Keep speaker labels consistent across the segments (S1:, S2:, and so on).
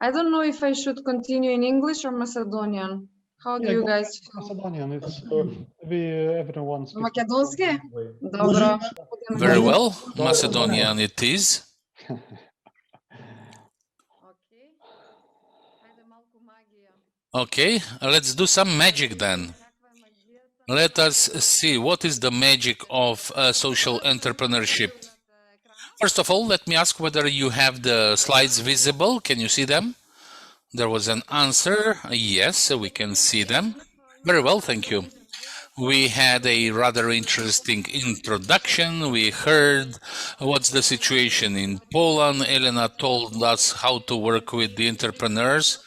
S1: I don't know if I should continue in English or Macedonian. How do you guys feel?
S2: Macedonian, it's everyone speaks
S1: Македонски?
S2: Macedonian.
S1: Добро.
S3: Very well. Macedonian it is. Okay, let's do some magic then. Let us see what is the magic of social entrepreneurship. First of all, let me ask whether you have the slides visible. Can you see them? There was an answer. Yes, we can see them. Very well, thank you. We had a rather interesting introduction. We heard what's the situation in Poland. Elena told us how to work with the entrepreneurs.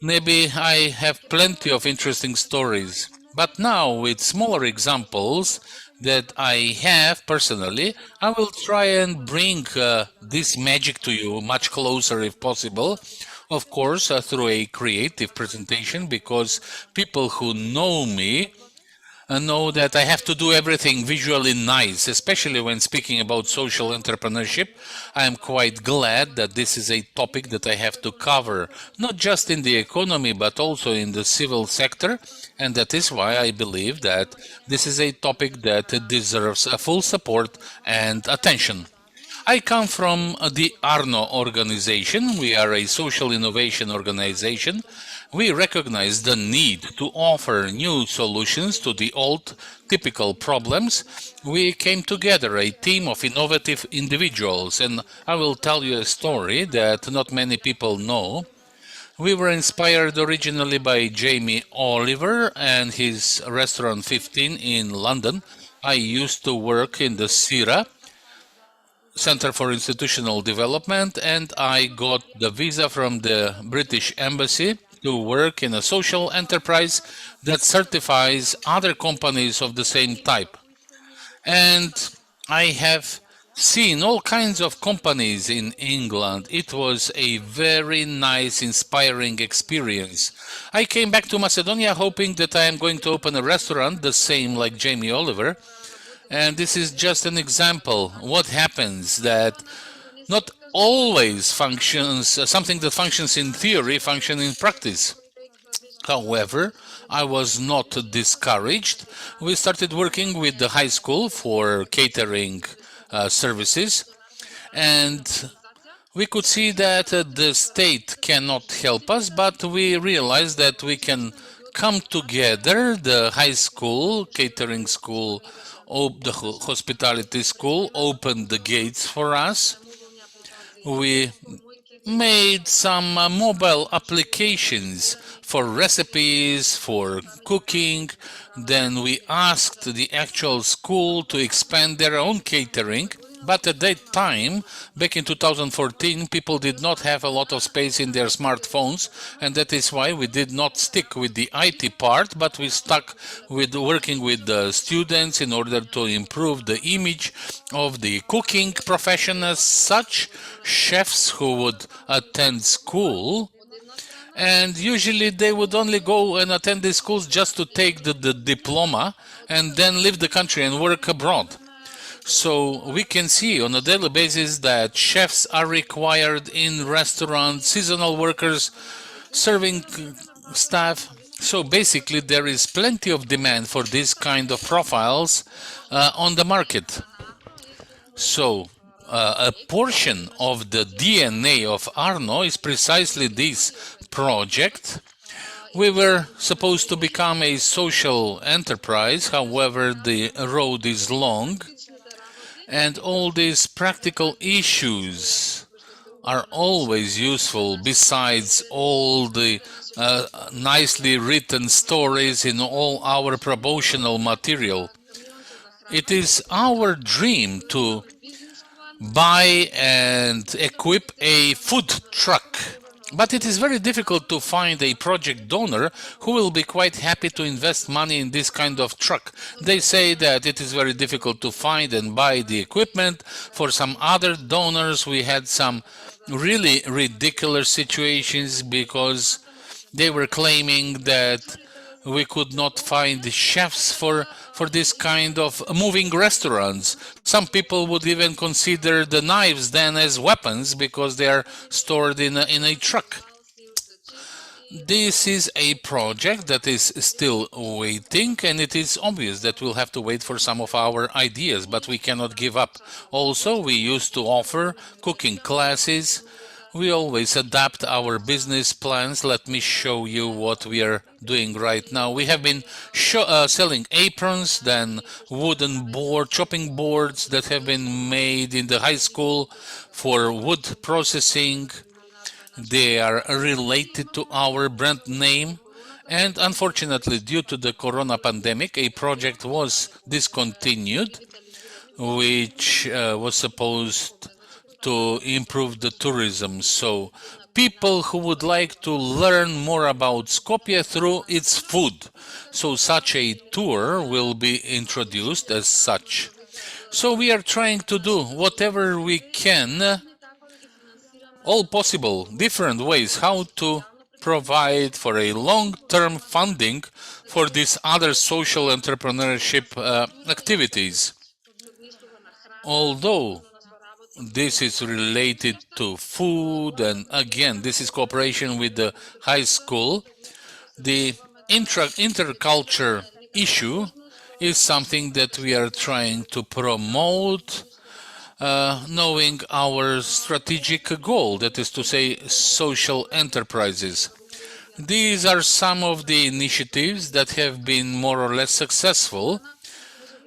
S3: Maybe I have plenty of interesting stories. But now, with smaller examples that I have personally, I will try and bring this magic to you much closer if possible. Of course, through a creative presentation, because people who know me know that I have to do everything visually nice, especially when speaking about social entrepreneurship. I am quite glad that this is a topic that I have to cover, not just in the economy, but also in the civil sector. And that is why I believe that this is a topic that deserves a full support and attention. I come from the ARNO organization. We are a social innovation organization. We recognize the need to offer new solutions to the old typical problems. We came together, a team of innovative individuals, and I will tell you a story that not many people know. We were inspired originally by Jamie Oliver and his restaurant 15 in London. I used to work in the CIRA, Center for Institutional Development, and I got the visa from the British Embassy to work in a social enterprise that certifies other companies of the same type. And I have seen all kinds of companies in England. It was a very nice, inspiring experience. I came back to Macedonia hoping that I am going to open a restaurant, the same like Jamie Oliver. And this is just an example. What happens that not always functions, something that functions in theory, functions in practice. However, I was not discouraged. We started working with the high school for catering services, and we could see that the state cannot help us, but we realized that we can come together. The high school, catering school, the hospitality school opened the gates for us. We made some mobile applications for recipes, for cooking. Then we asked the actual school to expand their own catering. But at that time, back in 2014, people did not have a lot of space in their smartphones, and that is why we did not stick with the IT part, but we stuck with working with the students in order to improve the image of the cooking profession as such, chefs who would attend school. And usually they would only go and attend these schools just to take the diploma and then leave the country and work abroad. So we can see on a daily basis that chefs are required in restaurants, seasonal workers, serving staff. So basically there is plenty of demand for this kind of profiles on the market. So a portion of the DNA of Arno is precisely this project. We were supposed to become a social enterprise, however the road is long. And all these practical issues are always useful, besides all the nicely written stories in all our promotional material. It is our dream to buy and equip a food truck. But it is very difficult to find a project donor who will be quite happy to invest money in this kind of truck. They say that it is very difficult to find and buy the equipment. For some other donors, we had some really ridiculous situations because they were claiming that we could not find chefs for this kind of moving restaurants. Some people would even consider the knives then as weapons because they are stored in a truck. This is a project that is still waiting, and it is obvious that we'll have to wait for some of our ideas, but we cannot give up. Also, we used to offer cooking classes. We always adapt our business plans. Let me show you what we are doing right now. We have been selling aprons, then wooden chopping boards that have been made in the high school for wood processing. They are related to our brand name. And unfortunately, due to the corona pandemic, a project was discontinued, which was supposed to improve the tourism. So people who would like to learn more about Skopje through its food. So such a tour will be introduced as such. So we are trying to do whatever we can, all possible different ways how to provide for a long-term funding for these other social entrepreneurship activities. Although this is related to food, and again, this is cooperation with the high school, the interculture issue is something that we are trying to promote, knowing our strategic goal, that is to say, social enterprises. These are some of the initiatives that have been more or less successful.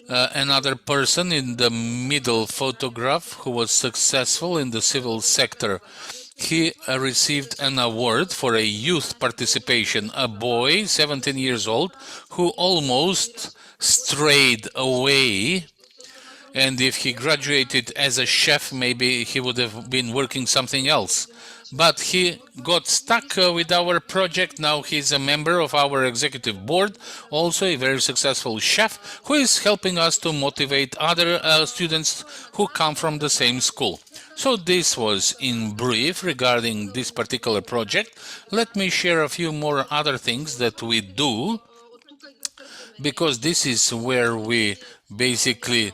S3: Another person in the middle photograph who was successful in the civil sector. He received an award for a youth participation, a boy, 17 years old, who almost strayed away. And if he graduated as a chef, maybe he would have been working something else. But he got stuck with our project. Now he's a member of our executive board, also a very successful chef, who is helping us to motivate other students who come from the same school. So this was in brief regarding this particular project. Let me share a few more other things that we do, because this is where we basically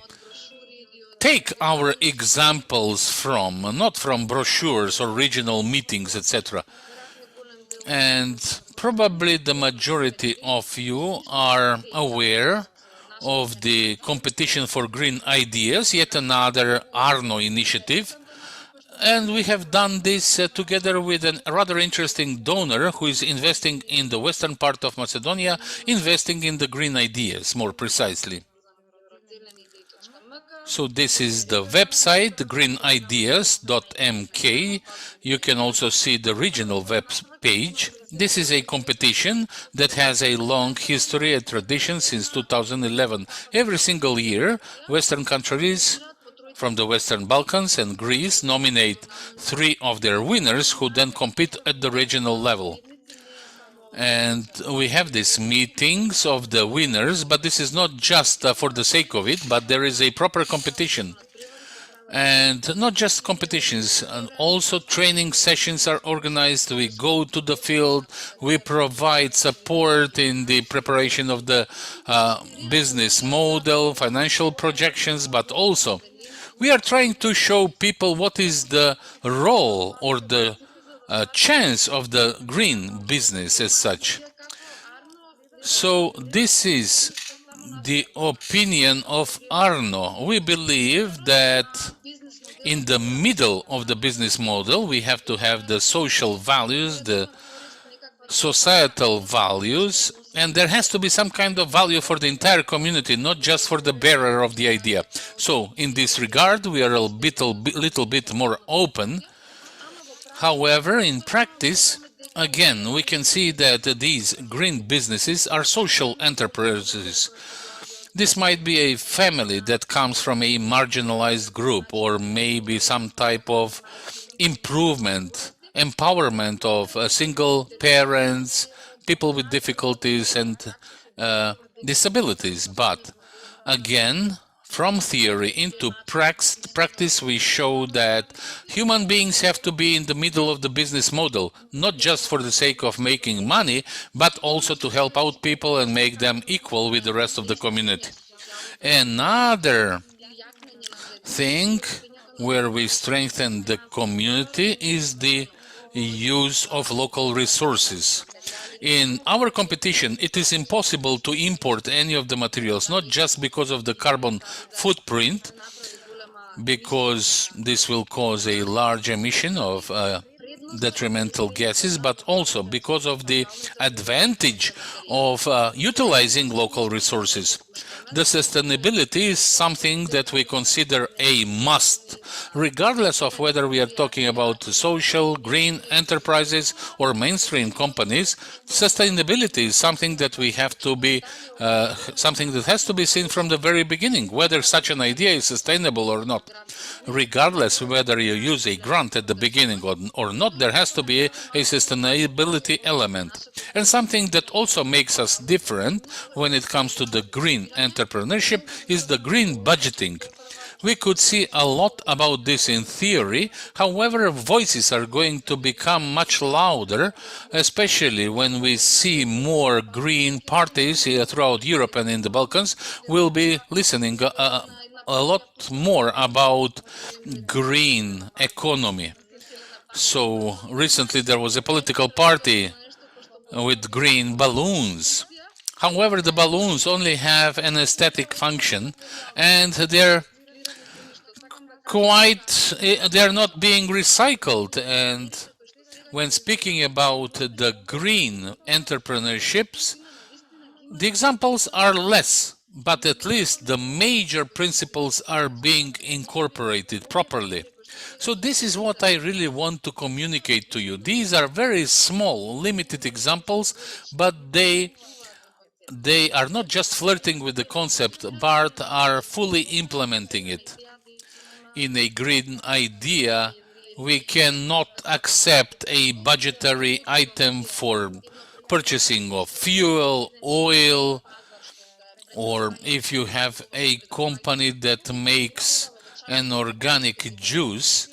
S3: take our examples from, not from brochures or regional meetings, etc. And probably the majority of you are aware of the competition for green ideas, yet another Arno initiative. And we have done this together with a rather interesting donor who is investing in the western part of Macedonia, investing in the green ideas, more precisely. So this is the website, greenideas.mk. You can also see the regional web page. This is a competition that has a long history and tradition since 2011. Every single year, Western countries from the Western Balkans and Greece nominate 3 of their winners who then compete at the regional level. And we have these meetings of the winners, but this is not just for the sake of it, but there is a proper competition. And not just competitions, and also training sessions are organized. We go to the field, we provide support in the preparation of the business model, financial projections, but also we are trying to show people what is the role or the chance of the green business as such. So this is the opinion of Arno. We believe that in the middle of the business model, we have to have the social values, the societal values, and there has to be some kind of value for the entire community, not just for the bearer of the idea. So in this regard, we are a little bit more open. However, in practice, again, we can see that these green businesses are social enterprises. This might be a family that comes from a marginalized group, or maybe some type of improvement, empowerment of single parents, people with difficulties and disabilities. But again, from theory into practice, we show that human beings have to be in the middle of the business model, not just for the sake of making money, but also to help out people and make them equal with the rest of the community. Another thing where we strengthen the community is the use of local resources. In our competition, it is impossible to import any of the materials, not just because of the carbon footprint, because this will cause a large emission of detrimental gases, but also because of the advantage of utilizing local resources. The sustainability is something that we consider a must, regardless of whether we are talking about social, green enterprises or mainstream companies. Sustainability is something that we have to be, something that has to be seen from the very beginning, whether such an idea is sustainable or not. Regardless whether you use a grant at the beginning or not, there has to be a sustainability element. And something that also makes us different when it comes to the green entrepreneurship is the green budgeting. We could see a lot about this in theory. However, voices are going to become much louder, especially when we see more green parties throughout Europe and in the Balkans. We'll be listening a lot more about green economy. So recently there was a political party with green balloons. However, the balloons only have an aesthetic function, and they're not being recycled. And when speaking about the green entrepreneurships, the examples are less, but at least the major principles are being incorporated properly. So this is what I really want to communicate to you. These are very small, limited examples, but they are not just flirting with the concept, but are fully implementing it. In a green idea, we cannot accept a budgetary item for purchasing of fuel, oil, or if you have a company that makes an organic juice,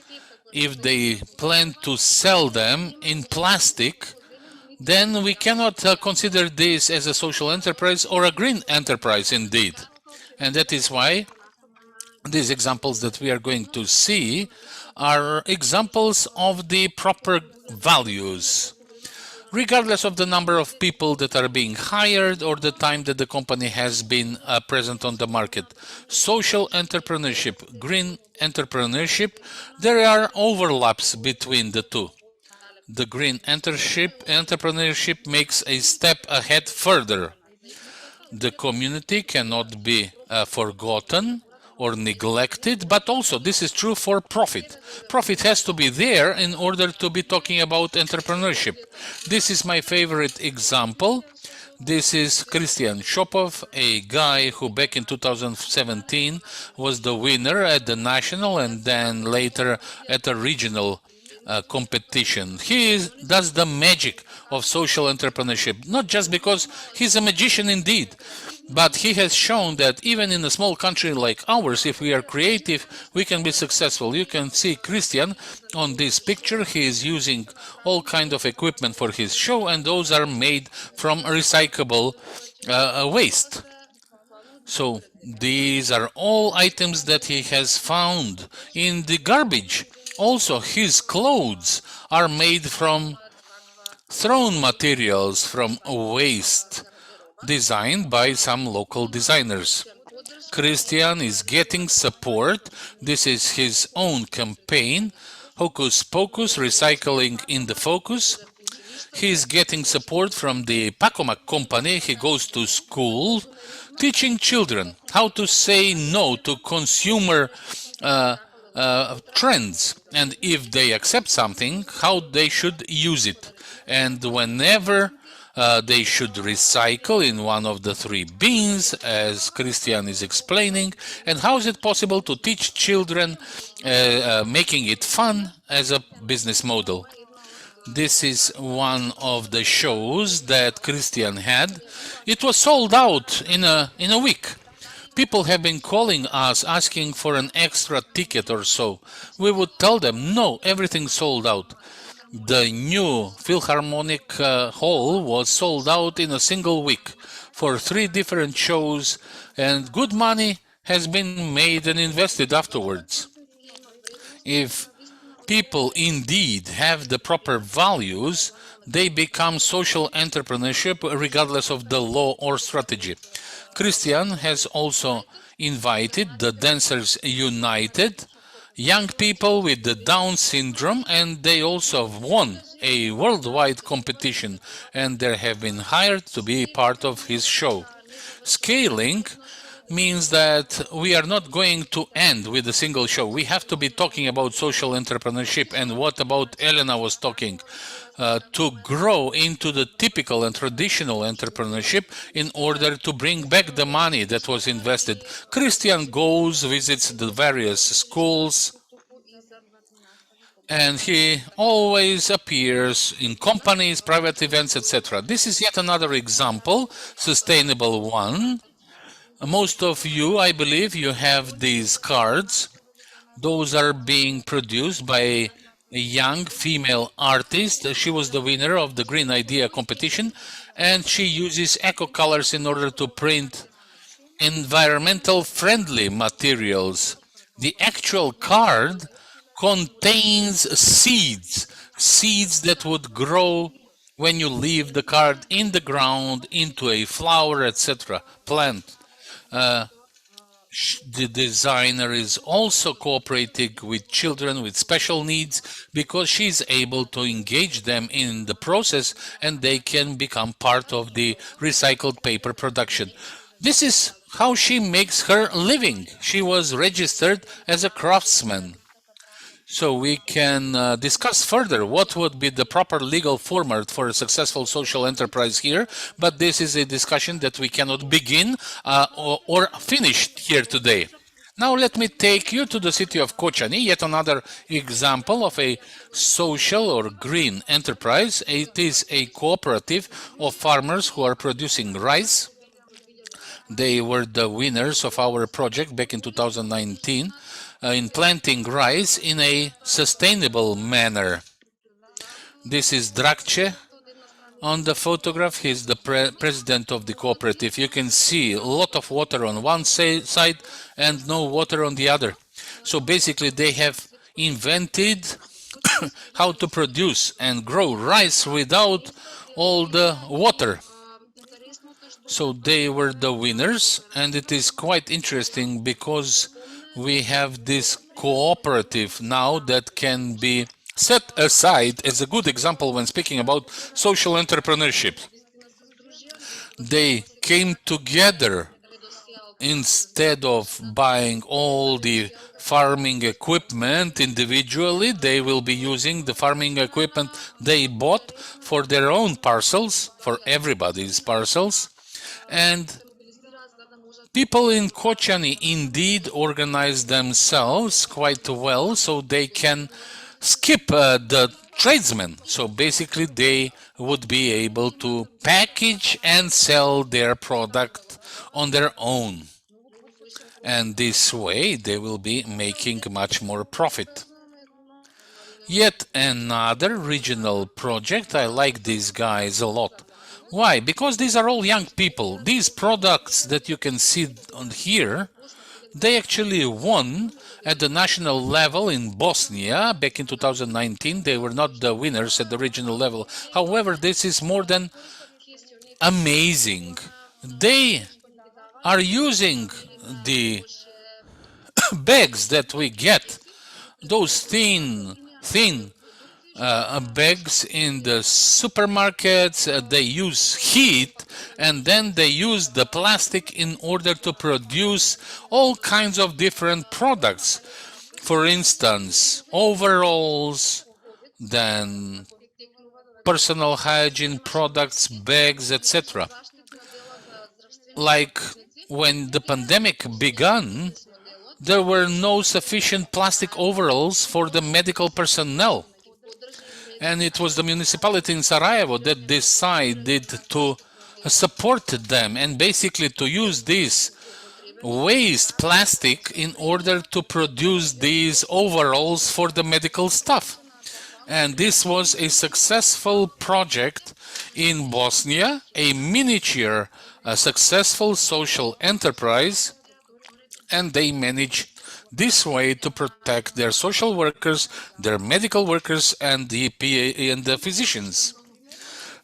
S3: if they plan to sell them in plastic, then we cannot consider this as a social enterprise or a green enterprise indeed. And that is why these examples that we are going to see are examples of the proper values, regardless of the number of people that are being hired or the time that the company has been present on the market. Social entrepreneurship, green entrepreneurship, there are overlaps between the two. The green entrepreneurship makes a step ahead further. The community cannot be forgotten or neglected, but also this is true for profit. Profit has to be there in order to be talking about entrepreneurship. This is my favorite example. This is Christian Shopov, a guy who back in 2017 was the winner at the national and then later at a regional competition. He does the magic of social entrepreneurship, not just because he's a magician indeed, but he has shown that even in a small country like ours, if we are creative, we can be successful. You can see Christian on this picture. He is using all kind of equipment for his show, and those are made from recyclable waste. So these are all items that he has found in the garbage. Also, his clothes are made from thrown materials, from waste, designed by some local designers. Christian is getting support. This is his own campaign, Hocus Pocus, Recycling in the Focus. He is getting support from the Pacomac company. He goes to school teaching children how to say no to consumer trends, and if they accept something, how they should use it, and whenever they should recycle in one of the 3 bins, as Christian is explaining, and how is it possible to teach children making it fun as a business model. This is one of the shows that Christian had. It was sold out in a week. People have been calling us asking for an extra ticket or so. We would tell them, no, everything's sold out. The new Philharmonic Hall was sold out in a single week for 3 different shows, and good money has been made and invested afterwards. If people indeed have the proper values, they become social entrepreneurship regardless of the law or strategy. Christian has also invited the Dancers United, young people with the Down syndrome, and they also won a worldwide competition, and they have been hired to be part of his show. Scaling means that we are not going to end with a single show. We have to be talking about social entrepreneurship, and what about Elena was talking, to grow into the typical and traditional entrepreneurship in order to bring back the money that was invested. Christian goes, visits the various schools, and he always appears in companies, private events, etc. This is yet another example, sustainable one. Most of you, I believe, you have these cards. Those are being produced by a young female artist. She was the winner of the Green Idea competition, and she uses eco colors in order to print environmental friendly materials. The actual card contains seeds that would grow when you leave the card in the ground into a flower, etc., plant. The designer is also cooperating with children with special needs because she's able to engage them in the process and they can become part of the recycled paper production. This is how she makes her living. She was registered as a craftsman. So we can discuss further what would be the proper legal format for a successful social enterprise here, but this is a discussion that we cannot begin or finish here today. Now let me take you to the city of Kochani, yet another example of a social or green enterprise. It is a cooperative of farmers who are producing rice. They were the winners of our project back in 2019 in planting rice in a sustainable manner. This is Dragce. On the photograph, he's the president of the cooperative. You can see a lot of water on one side and no water on the other. So basically, they have invented how to produce and grow rice without all the water. So they were the winners, and it is quite interesting because we have this cooperative now that can be set aside as a good example when speaking about social entrepreneurship. They came together. Instead of buying all the farming equipment individually, they will be using the farming equipment they bought for their own parcels, for everybody's parcels. And people in Kochani indeed organize themselves quite well so they can skip the tradesmen. So basically they would be able to package and sell their product on their own. And this way they will be making much more profit. Yet another regional project. I like these guys a lot. Why? Because these are all young people. These products that you can see on here, they actually won at the national level in Bosnia back in 2019. They were not the winners at the regional level. However, this is more than amazing. They are using the bags that we get, those thin bags in the supermarkets. They use heat and then they use the plastic in order to produce all kinds of different products. For instance, overalls, then personal hygiene products, bags, etc. Like when the pandemic began, there were no sufficient plastic overalls for the medical personnel. And it was the municipality in Sarajevo that decided to support them and basically to use this waste plastic in order to produce these overalls for the medical staff. And this was a successful project in Bosnia, a miniature, successful social enterprise, and they managed this way to protect their social workers, their medical workers, and the physicians.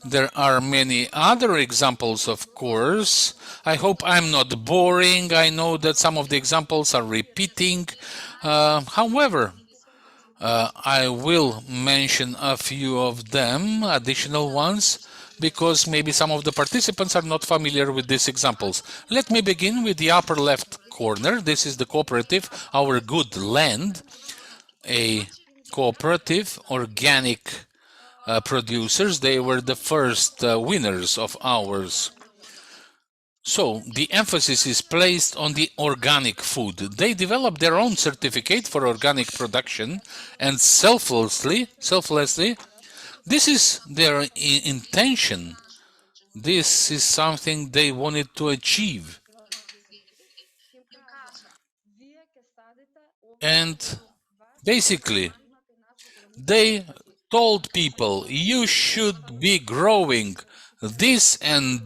S3: There are many other examples, of course. I hope I'm not boring. I know that some of the examples are repeating. However, I will mention a few of them, additional ones, because maybe some of the participants are not familiar with these examples. Let me begin with the upper left corner. This is the cooperative, Our Good Land, a cooperative organic producers. They were the first winners of ours. So the emphasis is placed on the organic food. They developed their own certificate for organic production, and selflessly, this is their intention. This is something they wanted to achieve. And basically, they told people, you should be growing this, and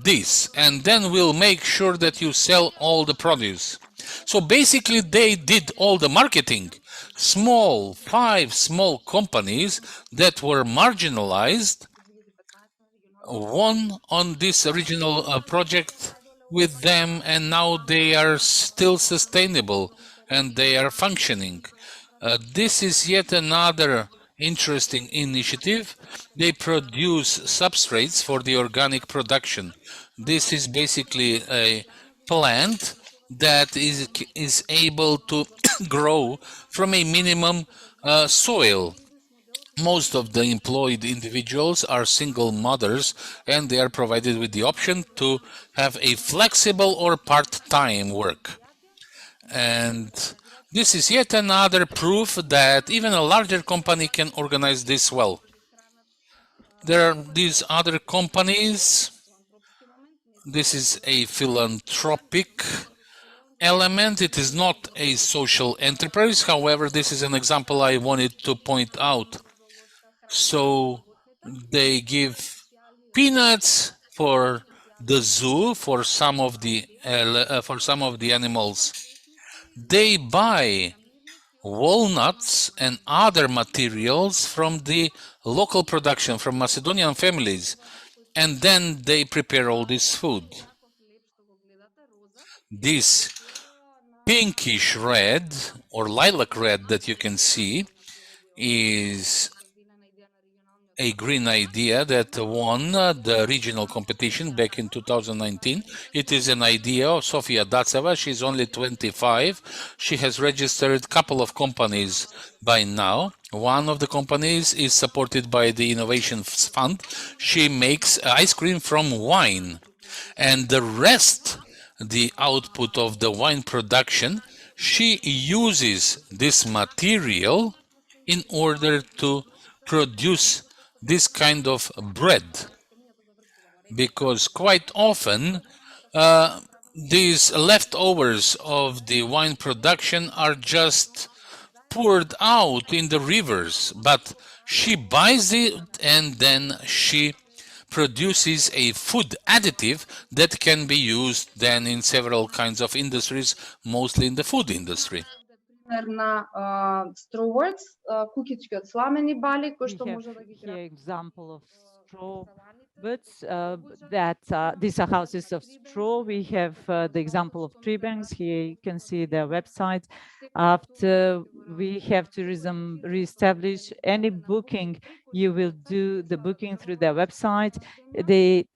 S3: then we'll make sure that you sell all the produce. So basically, they did all the marketing. Five small companies that were marginalized won on this original project with them, and now they are still sustainable and they are functioning. This is yet another interesting initiative. They produce substrates for the organic production. This is basically a plant that is able to grow from a minimum soil. Most of the employed individuals are single mothers, and they are provided with the option to have a flexible or part-time work. And this is yet another proof that even a larger company can organize this well. There are these other companies. This is a philanthropic element. It is not a social enterprise. However, this is an example I wanted to point out. So they give peanuts for the zoo for some of the animals. They buy walnuts and other materials from the local production, from Macedonian families, and then they prepare all this food. This pinkish red or lilac red that you can see is a green idea that won the regional competition back in 2019. It is an idea of Sofia Datseva. She's only 25. She has registered a couple of companies by now. One of the companies is supported by the Innovation Fund. She makes ice cream from wine. And the rest, the output of the wine production, she uses this material in order to produce this kind of bread, because quite often these leftovers of the wine production are just poured out in the rivers, but she buys it and then she produces a food additive that can be used then in several kinds of industries, mostly in the food industry.
S1: На Strawworks, кукички от сламени бали, кои што
S4: We have
S1: може да ги
S4: here example of straw butts these are houses of straw. We have the example of tree banks. Here you can see their website. After we have tourism reestablish any booking, you will do the booking through their website. They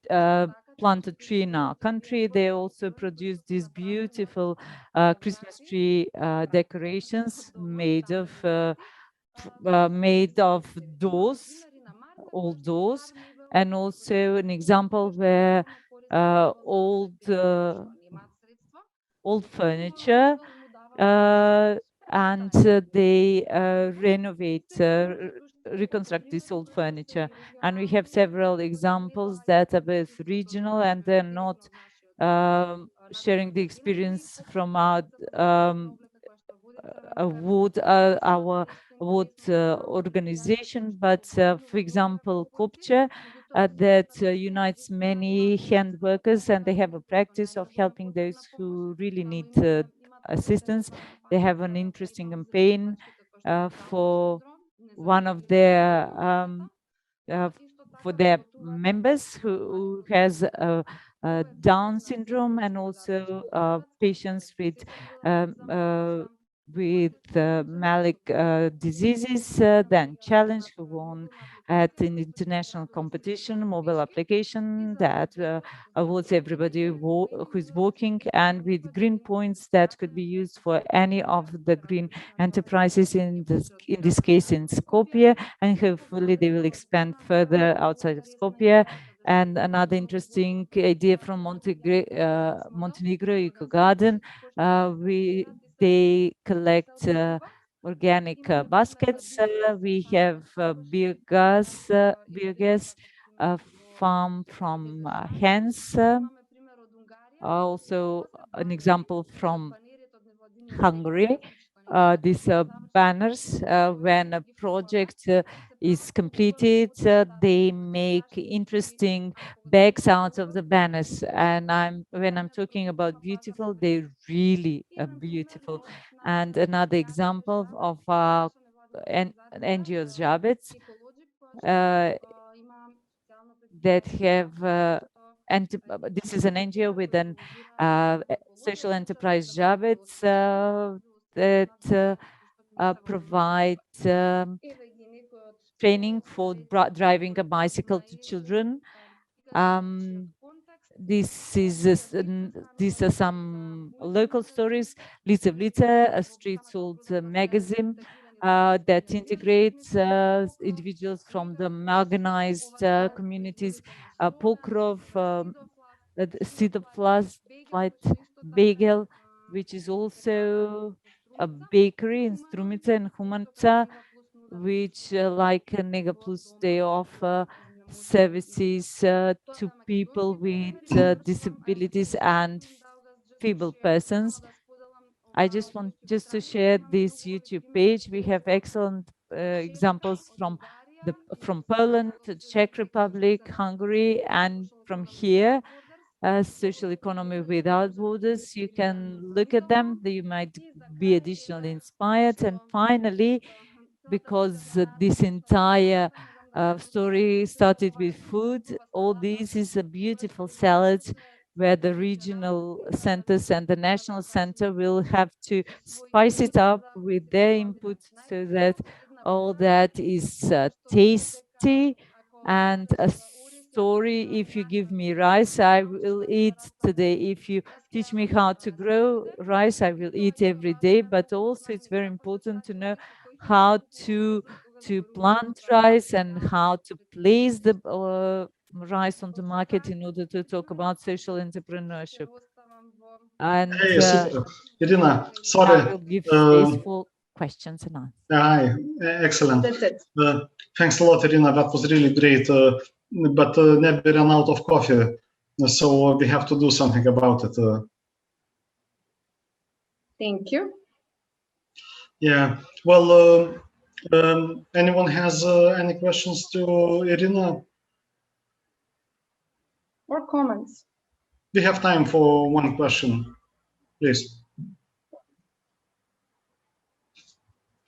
S4: plant a tree in our country. They also produce these beautiful Christmas tree decorations made of doors, old doors, and also an example where old furniture and they reconstruct this old furniture. And we have several examples that are both regional and they're not sharing the experience from our wood organization, but for example, Kopcha that unites many hand workers, and they have a practice of helping those who really need assistance. They have an interesting campaign for one of their for their members who has Down syndrome, and also patients with malic diseases. Then Challenge, who won at an international competition, mobile application that awards everybody who's working, and with green points that could be used for any of the green enterprises in this case in Skopje, and hopefully they will expand further outside of Skopje. And another interesting idea from Montenegro, Eco Garden, they collect organic baskets. We have biogas farm from hens. Also an example from Hungary. These banners, when a project is completed, they make interesting bags out of the banners. And when I'm talking about beautiful, they really are beautiful. And another example of NGO's Žabec that have this is an NGO with an social enterprise Žabec that provide training for driving a bicycle to children. These are some local stories. Lice, a street-sold magazine that integrates individuals from the marginalized communities. Pokrov, Seed of Flight Bagel, which is also a bakery in Strumica and Humanca, which like Nega Plus, they offer services to people with disabilities and feeble persons. I just want to share this YouTube page. We have excellent examples from Poland, Czech Republic, Hungary, and from here, Social Economy Without Borders. You can look at them. You might be additionally inspired. And finally, because this entire story started with food, all this is a beautiful salad where the regional centers and the national center will have to spice it up with their input so that all that is tasty. And a story, if you give me rice, I will eat today. If you teach me how to grow rice, I will eat every day. But also it's very important to know how to plant rice and how to place the rice on the market in order to talk about social entrepreneurship. And
S2: Hey, super. Irina, sorry.
S4: I will give space for questions and answers.
S2: Hi, excellent.
S1: That's it.
S2: Thanks a lot, Irina. That was really great. But never ran out of coffee, so we have to do something about it.
S1: Thank you.
S2: Yeah. Well, anyone has any questions to Irina?
S1: Or comments?
S2: We have time for one question, please.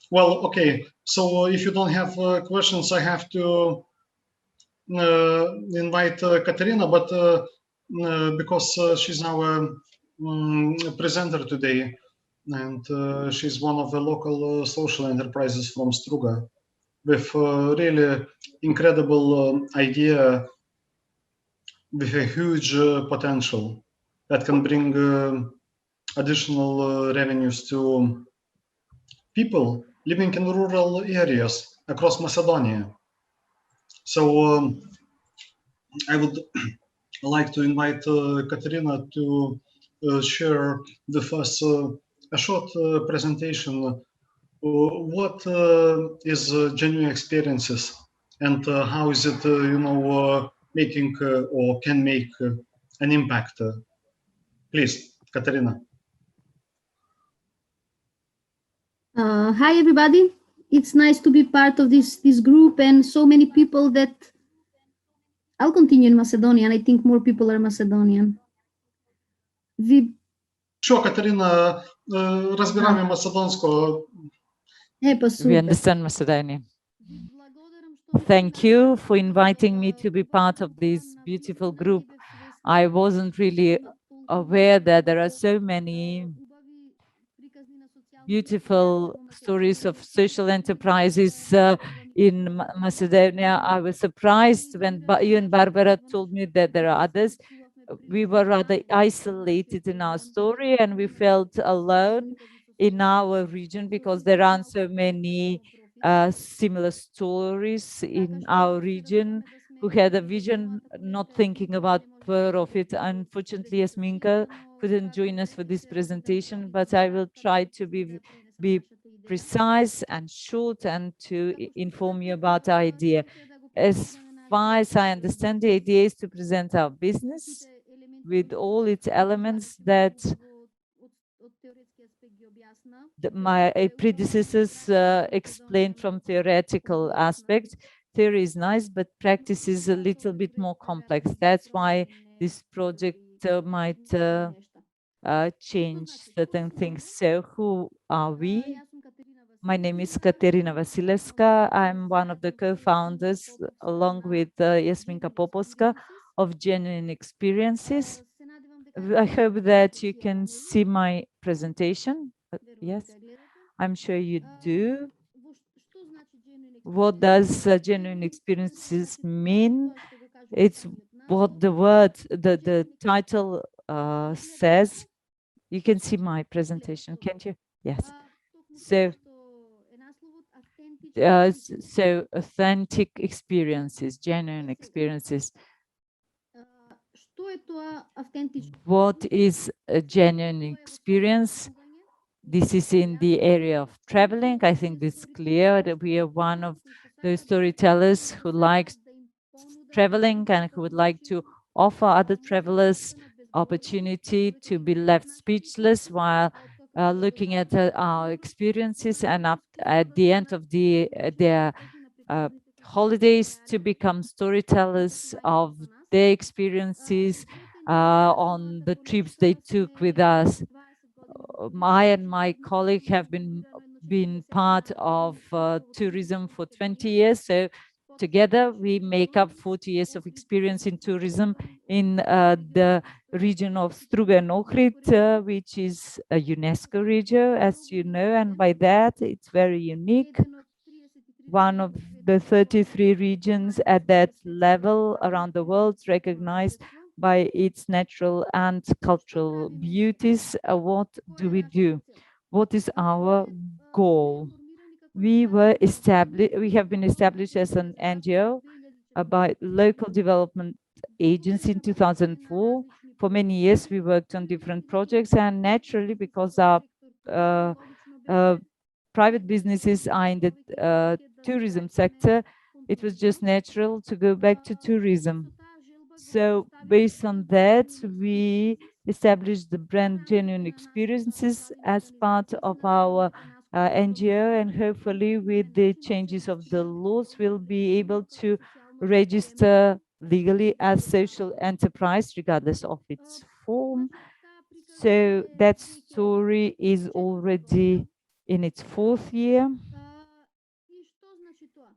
S2: Well, okay. So if you don't have questions, I have to invite Katerina, but because she's our presenter today, and she's one of the local social enterprises from Struga with really incredible idea with a huge potential that can bring additional revenues to people living in rural areas across Macedonia. So I would like to invite Katerina to share with us a short presentation. What is genuine experiences, and how is it, making or can make an impact? Please, Katerina.
S5: Hi, everybody. It's nice to be part of this group and so many people that I'll continue in Macedonian. I think more people are Macedonian.
S2: Sure, Katerina, разбираме македонско.
S5: Па
S4: We
S5: супер.
S4: understand Macedonian. Thank you for inviting me to be part of this beautiful group. I wasn't really aware that there are so many beautiful stories of social enterprises in Macedonia. I was surprised when you and Barbara told me that there are others. We were rather isolated in our story, and we felt alone in our region because there aren't so many similar stories in our region who had a vision not thinking about profit. Unfortunately, Yasminka couldn't join us for this presentation, but I will try to be precise and short and to inform you about the idea. As far as I understand, the idea is to present our business with all its elements that my predecessors explained from theoretical aspects. Theory is nice, but practice is a little bit more complex. That's why this project might change certain things. So who are we? My name is Katerina Vasilevska. I'm one of the co-founders, along with Yasminka Popovska, of Genuine Experiences. I hope that you can see my presentation. Yes, I'm sure you do. What does Genuine Experiences mean? It's what the word, the title says. You can see my presentation, can't you? Yes. So authentic experiences, genuine experiences. What is a genuine experience? This is in the area of traveling. I think it's clear that we are one of the storytellers who likes traveling and who would like to offer other travelers opportunity to be left speechless while looking at our experiences, and at the end of their holidays to become storytellers of their experiences on the trips they took with us. I and my colleague have been part of tourism for 20 years. So together we make up 40 years of experience in tourism in the region of Struga and Ohrid, which is a UNESCO region, as you know, and by that it's very unique. One of the 33 regions at that level around the world, recognized by its natural and cultural beauties. What do we do? What is our goal? We have been established as an NGO by local development agency in 2004. For many years, we worked on different projects, and naturally, because our private businesses are in the tourism sector, it was just natural to go back to tourism. So based on that, we established the brand Genuine Experiences as part of our NGO, and hopefully with the changes of the laws, we'll be able to register legally as social enterprise regardless of its form. So that story is already in its 4th year.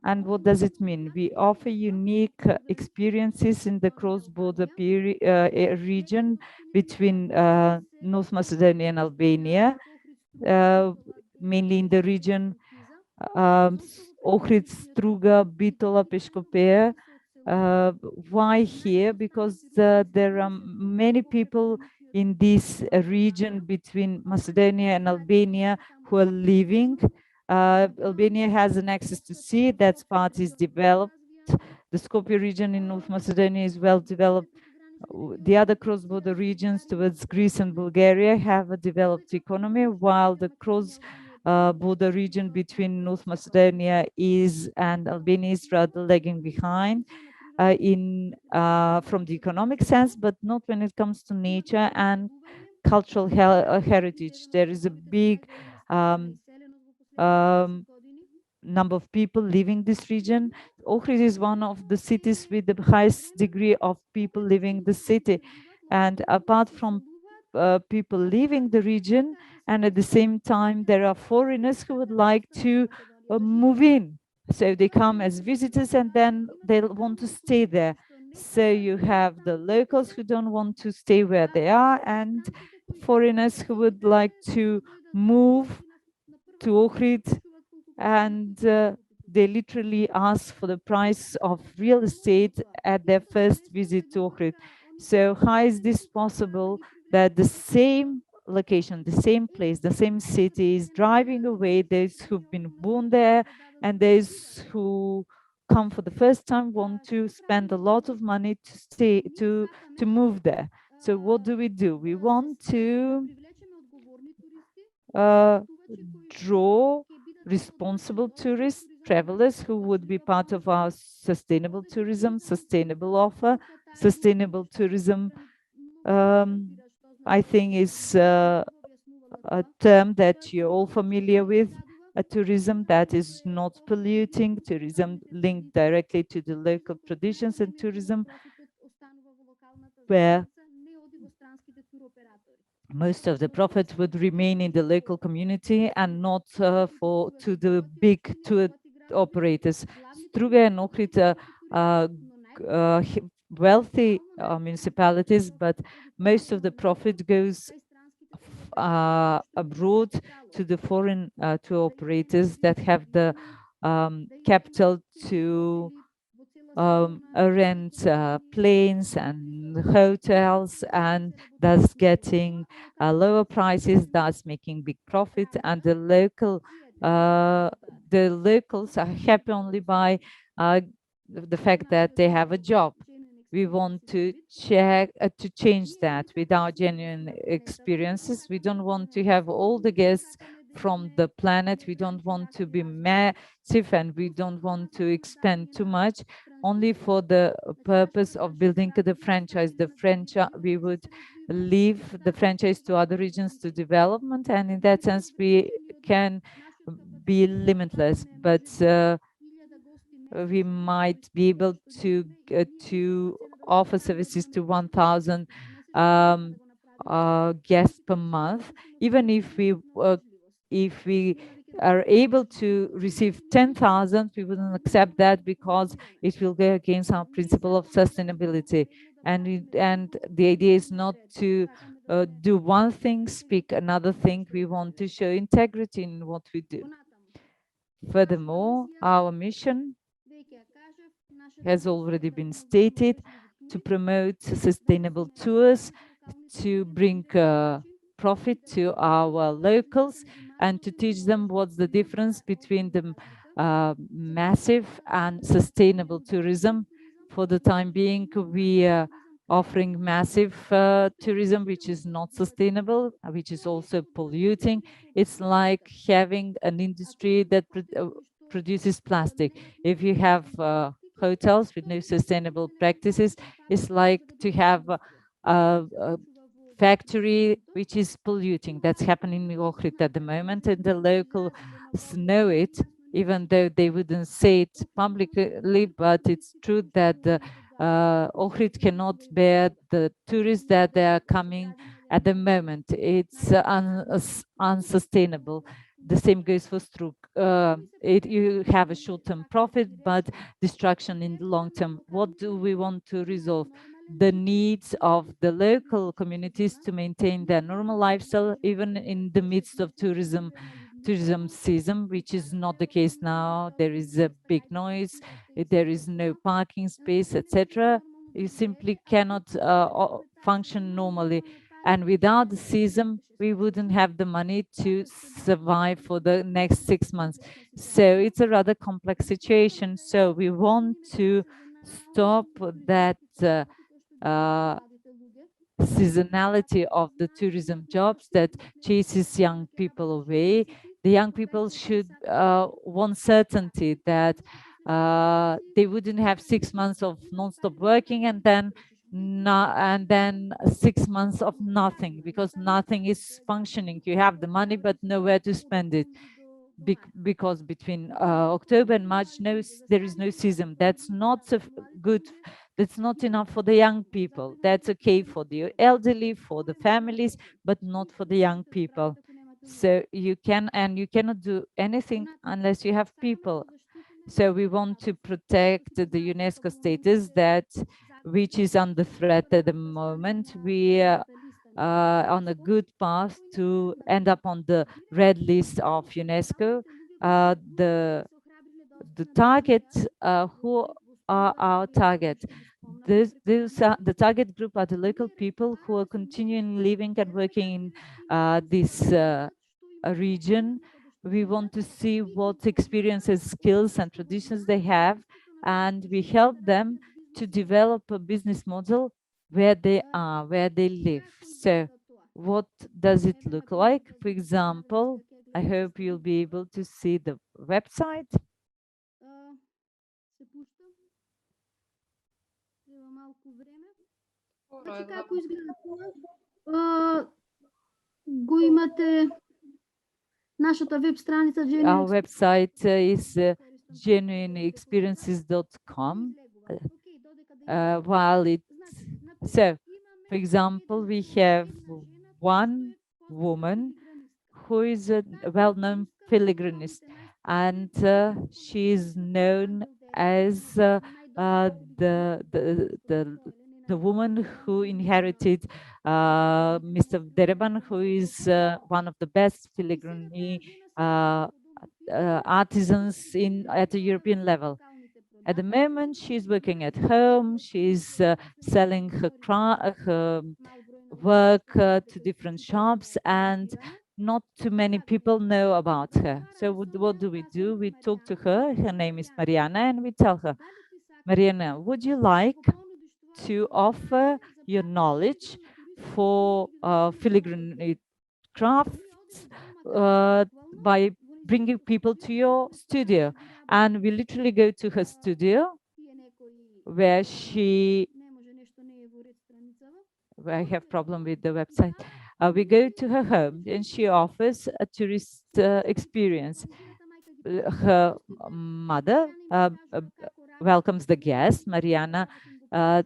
S4: And what does it mean? We offer unique experiences in the cross-border region between North Macedonia and Albania, mainly in the region Ohrid, Struga, Bitola, Peshkopea. Why here? Because there are many people in this region between Macedonia and Albania who are living. Albania has an access to sea. That part is developed. The Skopje region in North Macedonia is well developed. The other cross-border regions towards Greece and Bulgaria have a developed economy, while the cross-border region between North Macedonia and Albania is rather lagging behind from the economic sense, but not when it comes to nature and cultural heritage. There is a big number of people living this region. Ohrid is one of the cities with the highest degree of people living the city. And apart from people leaving the region, and at the same time, there are foreigners who would like to move in. So they come as visitors and then they want to stay there. So you have the locals who don't want to stay where they are, and foreigners who would like to move to Ohrid, and they literally ask for the price of real estate at their first visit to Ohrid. So how is this possible that the same location, the same place, the same city is driving away those who've been born there, and those who come for the first time want to spend a lot of money to stay, to move there? So what do? We want to draw responsible tourists, travelers who would be part of our sustainable tourism, sustainable offer. Sustainable tourism, I think, is a term that you're all familiar with. A tourism that is not polluting, tourism linked directly to the local traditions, and tourism where most of the profit would remain in the local community and not to the big tour operators. Struga and Ohrid are wealthy municipalities, but most of the profit goes abroad to the foreign tour operators that have the capital to rent planes and hotels, and thus getting lower prices, thus making big profit. And the locals are happy only by the fact that they have a job. We want to change that with our genuine experiences. We don't want to have all the guests from the planet. We don't want to be massive, and we don't want to expend too much only for the purpose of building the franchise. We would leave the franchise to other regions to development, and in that sense we can be limitless, but we might be able to offer services to 1,000 guests per month. Even if we are able to receive 10,000, we wouldn't accept that, because it will go against our principle of sustainability. And the idea is not to do one thing, speak another thing. We want to show integrity in what we do. Furthermore, our mission has already been stated: to promote sustainable tours, to bring profit to our locals, and to teach them what's the difference between the massive and sustainable tourism. For the time being, we are offering massive tourism, which is not sustainable, which is also polluting. It's like having an industry that produces plastic. If you have hotels with no sustainable practices, it's like to have a factory which is polluting. That's happening in Ohrid at the moment, and the locals know it, even though they wouldn't say it publicly. But it's true that the Ohrid cannot bear the tourists that they are coming at the moment. It's unsustainable. The same goes for Strug. You have a short-term profit, but destruction in the long term. What do we want to resolve? The needs of the local communities to maintain their normal lifestyle, even in the midst of tourism season, which is not the case now. There is a big noise, there is no parking space, etc. You simply cannot function normally. And without the season, we wouldn't have the money to survive for the next 6 months. So it's a rather complex situation. So we want to stop that seasonality of the tourism jobs that chases young people away. The young people should want certainty that they wouldn't have 6 months of non-stop working and then 6 months of nothing, because nothing is functioning. You have the money but nowhere to spend it, because between October and March there is no season. That's not so good. That's not enough for the young people. That's okay for the elderly, for the families, but not for the young people. So you cannot do anything unless you have people. So we want to protect the UNESCO status that which is under threat at the moment. We are on a good path to end up on the red list of UNESCO. The target, who are our target? The target group are the local people who are continuing living and working in this region. We want to see what experiences, skills, and traditions they have, and we help them to develop a business model where they are, where they live. So what does it look like? For example, I hope you'll be able to see the website. Our website is genuineexperiences.com. So, for example, we have one woman who is a well-known pilgrimist, and she is known as the woman who inherited Mr. Dereban, who is one of the best filigree artisans at the European level. At the moment, she's working at home. She's selling her work to different shops, and not too many people know about her. So what do? We talk to her. Her name is Mariana, and we tell her, Mariana, would you like to offer your knowledge for filigree crafts by bringing people to your studio? And we literally go to her studio where I have problem with the website. We go to her home and she offers a tourist experience. Her mother welcomes the guests. Mariana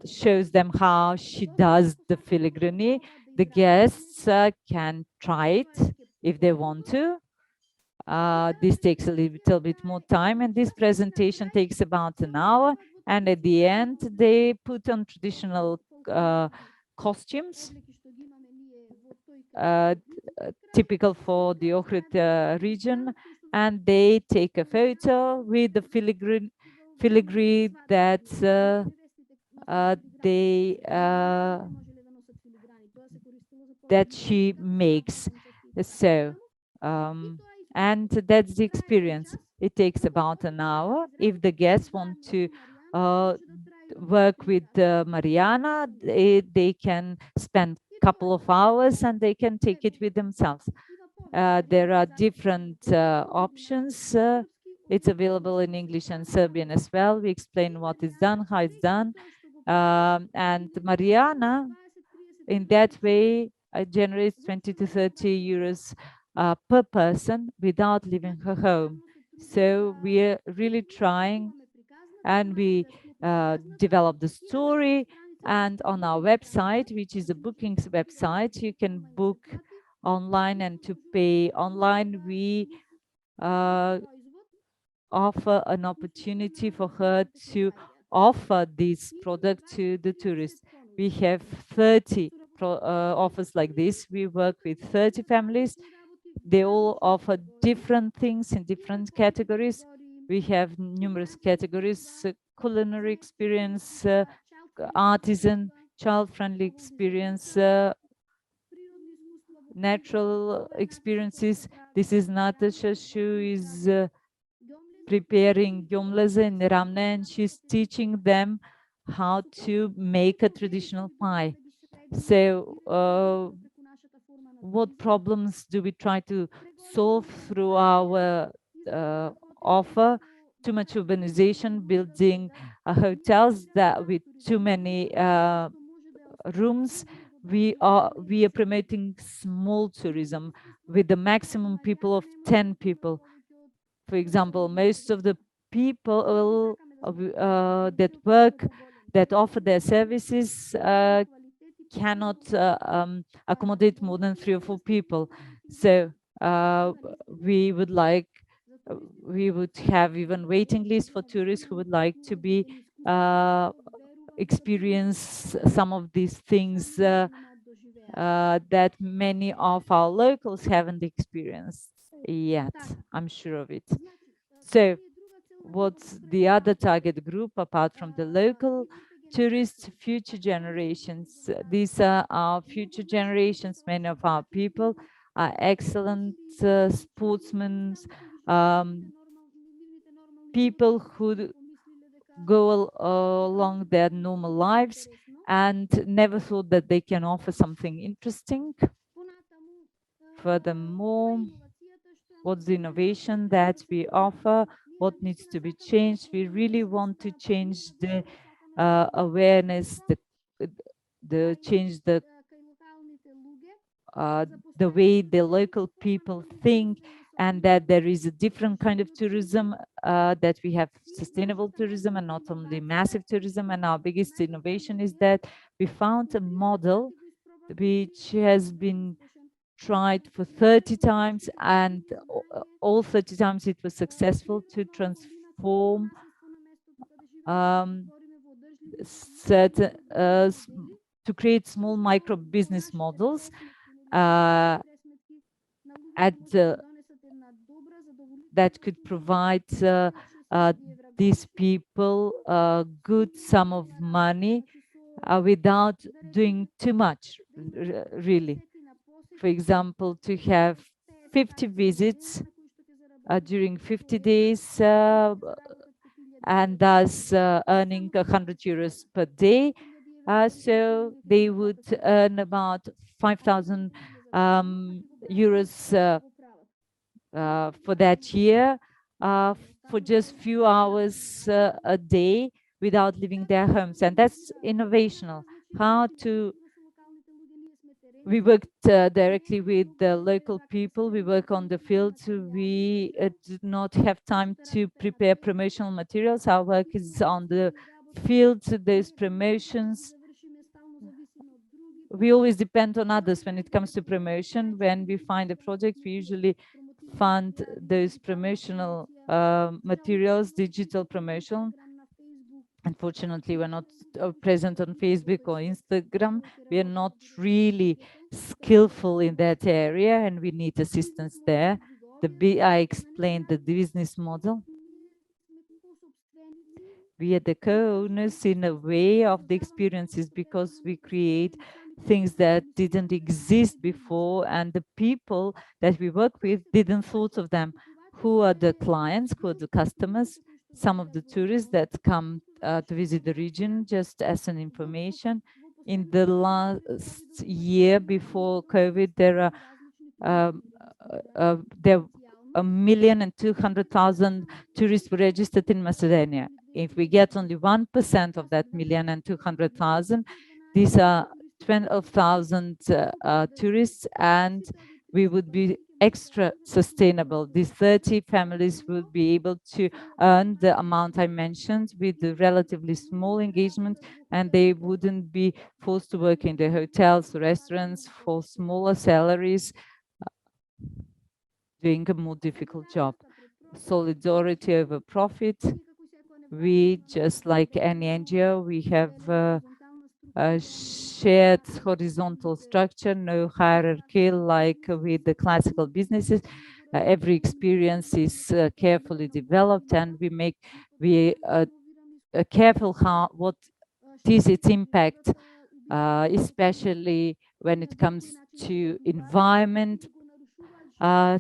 S4: shows them how she does the filigree. The guests can try it if they want to. This takes a little bit more time, and this presentation takes about an hour. And at the end, they put on traditional costumes, typical for the Ohrid region, and they take a photo with the filigree that that she makes. So and that's the experience. It takes about an hour. If the guests want to work with Mariana, they can spend a couple of hours and they can take it with themselves. There are different options. It's available in English and Serbian as well. We explain what is done, how it's done. And Mariana, in that way, generates 20 to 30 euros per person without leaving her home. So we are really trying, and we develop the story. And on our website, which is a bookings website, you can book online, and to pay online, we offer an opportunity for her to offer this product to the tourists. We have 30 offers like this. We work with 30 families. They all offer different things in different categories. We have numerous categories: culinary experience, artisan, child-friendly experience, natural experiences. This is Natasha, who is preparing yomlaza in Ramne, and she's teaching them how to make a traditional pie. So what problems do we try to solve through our offer? Too much urbanization, building hotels that with too many rooms. We are promoting small tourism with the maximum people of 10 people. For example, most of the people that offer their services cannot accommodate more than 3 or 4 people. So we would like, we would have even waiting lists for tourists who would like to be experience some of these things that many of our locals haven't experienced yet. I'm sure of it. So what's the other target group apart from the local tourists? Future generations. These are our future generations. Many of our people are excellent sportsmen, people who go along their normal lives and never thought that they can offer something interesting. Furthermore, what's the innovation that we offer? What needs to be changed? We really want to change the awareness, change the way the local people think, and that there is a different kind of tourism, that we have sustainable tourism and not only massive tourism. And our biggest innovation is that we found a model which has been tried for 30 times, and all 30 times it was successful to transform certain to create small micro business models that could provide these people a good sum of money without doing too much, really. For example, to have 50 visits during 50 days and thus earning 100 euros per day. So they would earn about 5,000 euros for that year for just few hours a day without leaving their homes. And that's innovational. We worked directly with the local people. We work on the field. We do not have time to prepare promotional materials. Our work is on the field. Those promotions, we always depend on others when it comes to promotion. When we find a project, we usually fund those promotional materials, digital promotion. Unfortunately, we're not present on Facebook or Instagram. We are not really skillful in that area, and we need assistance there. I explained the business model. We are the co-owners in a way of the experiences, because we create things that didn't exist before, and the people that we work with didn't thought of them. Who are the clients? Who are the customers? Some of the tourists that come to visit the region. Just as an information, in the last year before COVID, there are 1,200,000 tourists were registered in Macedonia. If we get only 1% of that 1,200,000, these are 12,000 tourists, and we would be extra sustainable. These 30 families would be able to earn the amount I mentioned with the relatively small engagement, and they wouldn't be forced to work in the hotels, restaurants for smaller salaries, doing a more difficult job. Solidarity over profit. We, just like any NGO, we have a shared horizontal structure, no hierarchy like with the classical businesses. Every experience is carefully developed, and we are careful what is its impact, especially when it comes to environment,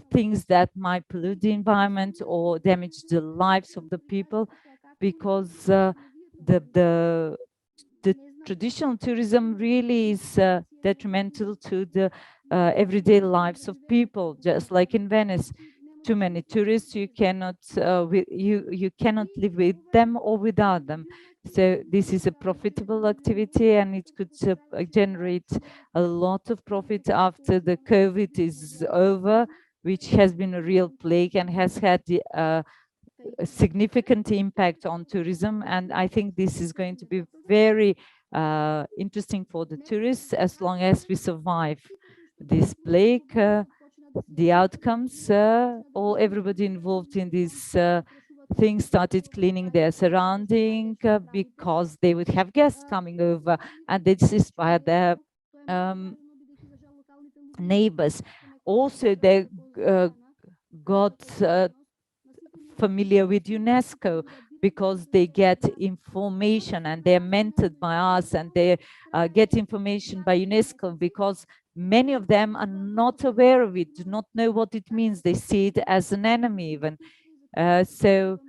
S4: things that might pollute the environment or damage the lives of the people, because the traditional tourism really is detrimental to the everyday lives of people. Just like in Venice, too many tourists, you cannot you cannot live with them or without them. So this is a profitable activity, and it could generate a lot of profit after the COVID is over, which has been a real plague and has had a significant impact on tourism. And I think this is going to be very interesting for the tourists as long as we survive this plague. the outcomes. Everybody involved in this thing started cleaning their surrounding because they would have guests coming over, and this inspired their neighbors. Also, they got familiar with UNESCO because they get information and they're mentored by us, and they get information by UNESCO because many of them are not aware of it, do not know what it means. They see it as an enemy even. So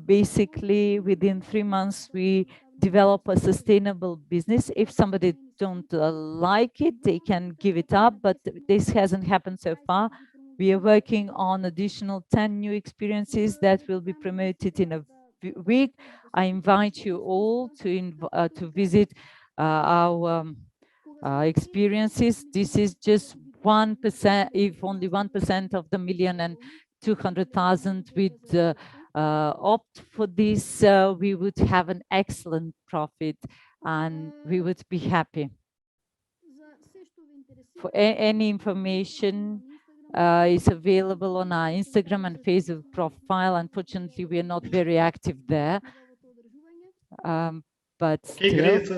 S4: basically within 3 months we develop a sustainable business. If somebody don't like it, they can give it up, but this hasn't happened so far. We are working on additional 10 new experiences that will be promoted in a week. I invite you all to visit our experiences. This is just 1%, if only 1% of the 1,200,000 would opt for this, we would have an excellent profit and we would be happy. For any information is available on our Instagram and Facebook profile. Unfortunately, we are not very active there. But
S2: okay,
S4: still.
S2: great,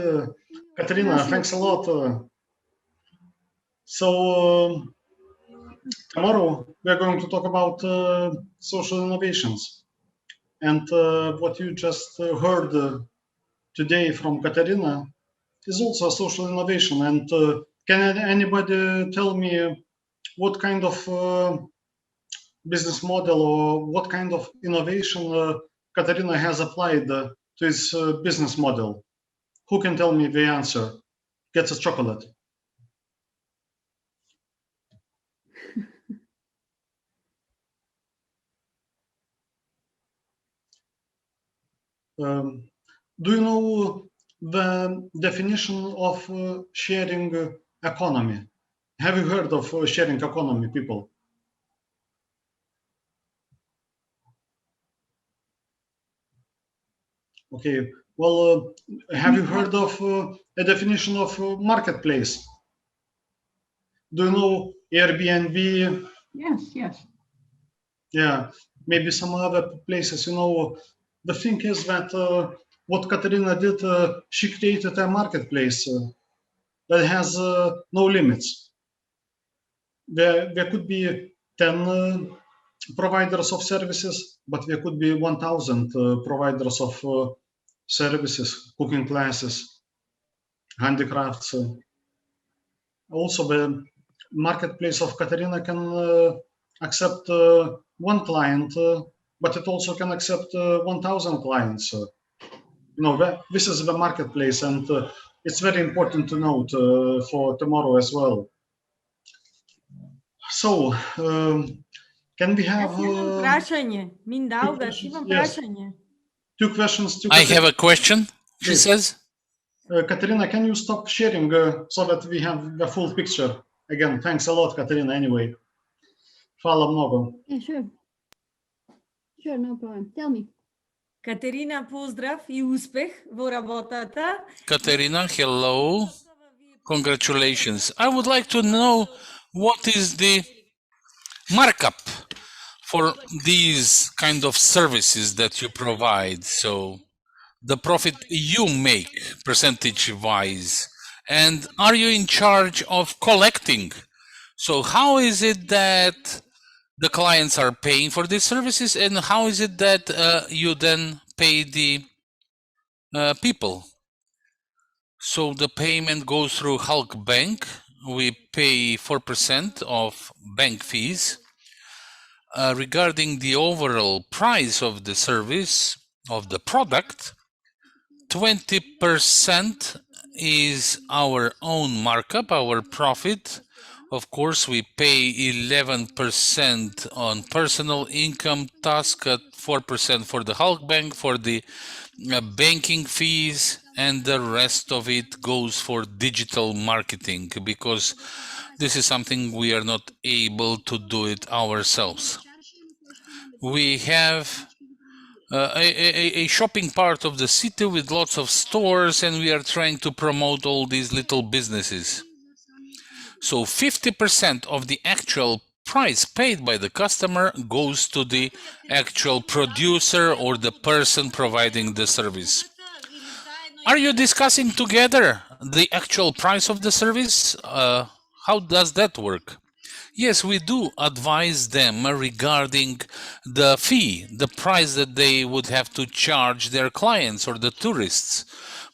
S2: Katerina, thanks a lot. So tomorrow we're going to talk about social innovations, and what you just heard today from Katerina is also a social innovation. And can anybody tell me what kind of business model or what kind of innovation Katerina has applied to his business model? Who can tell me the answer? Gets a chocolate. Do you know the definition of sharing economy? Have you heard of sharing economy, people? Okay, well, have you heard of a definition of marketplace? Do you know Airbnb?
S6: Yes.
S2: Yeah, maybe some other places. You know, the thing is that what Katerina did, she created a marketplace that has no limits. There could be 10 providers of services, but there could be 1,000 providers of services, cooking classes, handicrafts. Also, the marketplace of Katerina can accept one client, but it also can accept 1,000 clients. You know, this is the marketplace, and it's very important to note for tomorrow as well. So, can we have two questions?
S3: I have a question, she says.
S2: Katerina, can you stop sharing so that we have the full picture? Again, thanks a lot, Katerina, anyway. Hvala mnogo.
S5: Yeah, sure. Sure, no problem. Tell me.
S6: Katerina, pozdrav и успех во работата.
S3: Katerina, hello. Congratulations. I would like to know what is the markup for these kind of services that you provide. So the profit you make percentage-wise, and are you in charge of collecting? So how is it that the clients are paying for these services, and how is it that you then pay the people? So the payment goes through Hulk Bank. We pay 4% of bank fees. Regarding the overall price of the service, of the product, 20% is our own markup, our profit. Of course, we pay 11% on personal income tax, at 4% for the Hulk Bank, for the banking fees, and the rest of it goes for digital marketing, because this is something we are not able to do it ourselves. We have a shopping part of the city with lots of stores, and we are trying to promote all these little businesses. So 50% of the actual price paid by the customer goes to the actual producer or the person providing the service. Are you discussing together the actual price of the service? How does that work? Yes, we do advise them regarding the fee, the price that they would have to charge their clients or the tourists.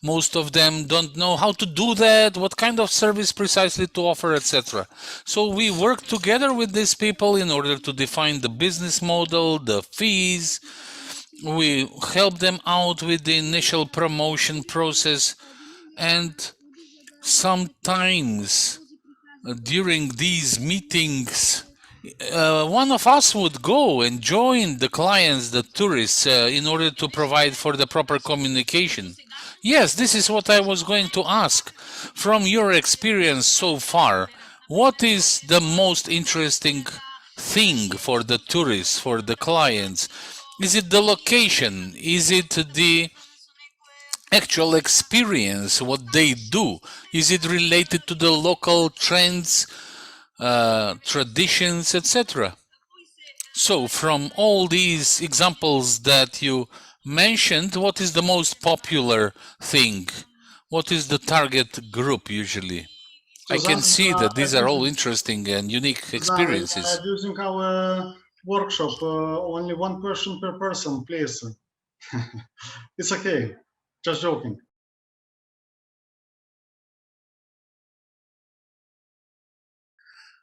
S3: Most of them don't know how to do that, what kind of service precisely to offer, etc. So we work together with these people in order to define the business model, the fees. We help them out with the initial promotion process, and sometimes during these meetings, one of us would go and join the clients, the tourists, in order to provide for the proper communication. Yes, this is what I was going to ask. From your experience so far, what is the most interesting thing for the tourists, for the clients? Is it the location? Is it the actual experience, what they do? Is it related to the local trends, traditions, etc.? So from all these examples that you mentioned, what is the most popular thing? What is the target group usually? I can see that these are all interesting and unique experiences.
S2: Using our workshop, only one person per person, please. It's okay, just joking.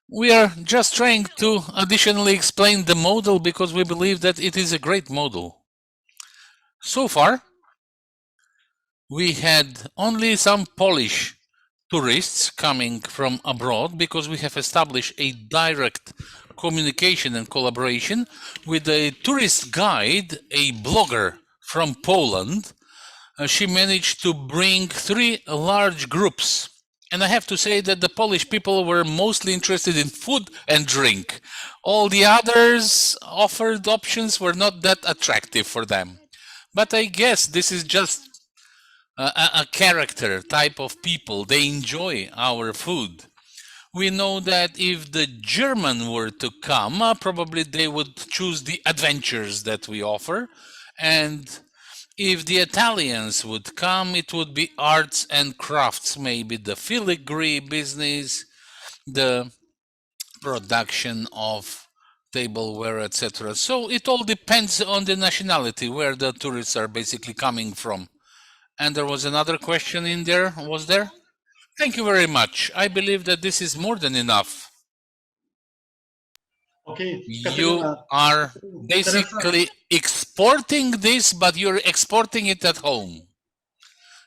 S3: We are just trying to additionally explain the model because we believe that it is a great model. So far, we had only some Polish tourists coming from abroad because we have established a direct communication and collaboration with a tourist guide, a blogger from Poland. She managed to bring 3 large groups. And I have to say that the Polish people were mostly interested in food and drink. All the others offered options were not that attractive for them. But I guess this is just a character type of people. They enjoy our food. We know that if the German were to come, probably they would choose the adventures that we offer. And if the Italians would come, it would be arts and crafts, maybe the filigree business, the production of tableware, etc. So it all depends on the nationality, where the tourists are basically coming from. And there was another question in there, was there? Thank you very much. I believe that this is more than enough.
S2: Okay,
S3: You are basically exporting this, but you're exporting it at home.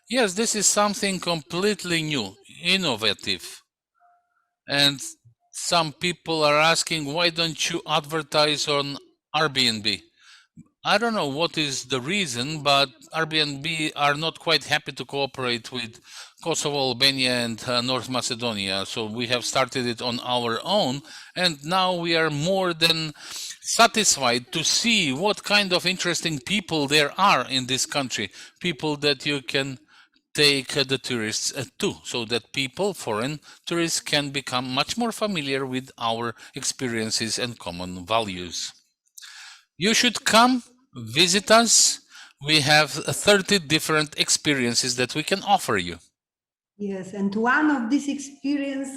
S3: Yes, this is something completely new, innovative. And some people are asking, why don't you advertise on Airbnb? I don't know what is the reason, but Airbnb are not quite happy to cooperate with Kosovo, Albania, and North Macedonia. So we have started it on our own, and now we are more than satisfied to see what kind of interesting people there are in this country, people that you can take the tourists to, so that people, foreign tourists, can become much more familiar with our experiences and common values. You should come, visit us. We have 30 different experiences that we can offer you.
S6: Yes, and one of these experience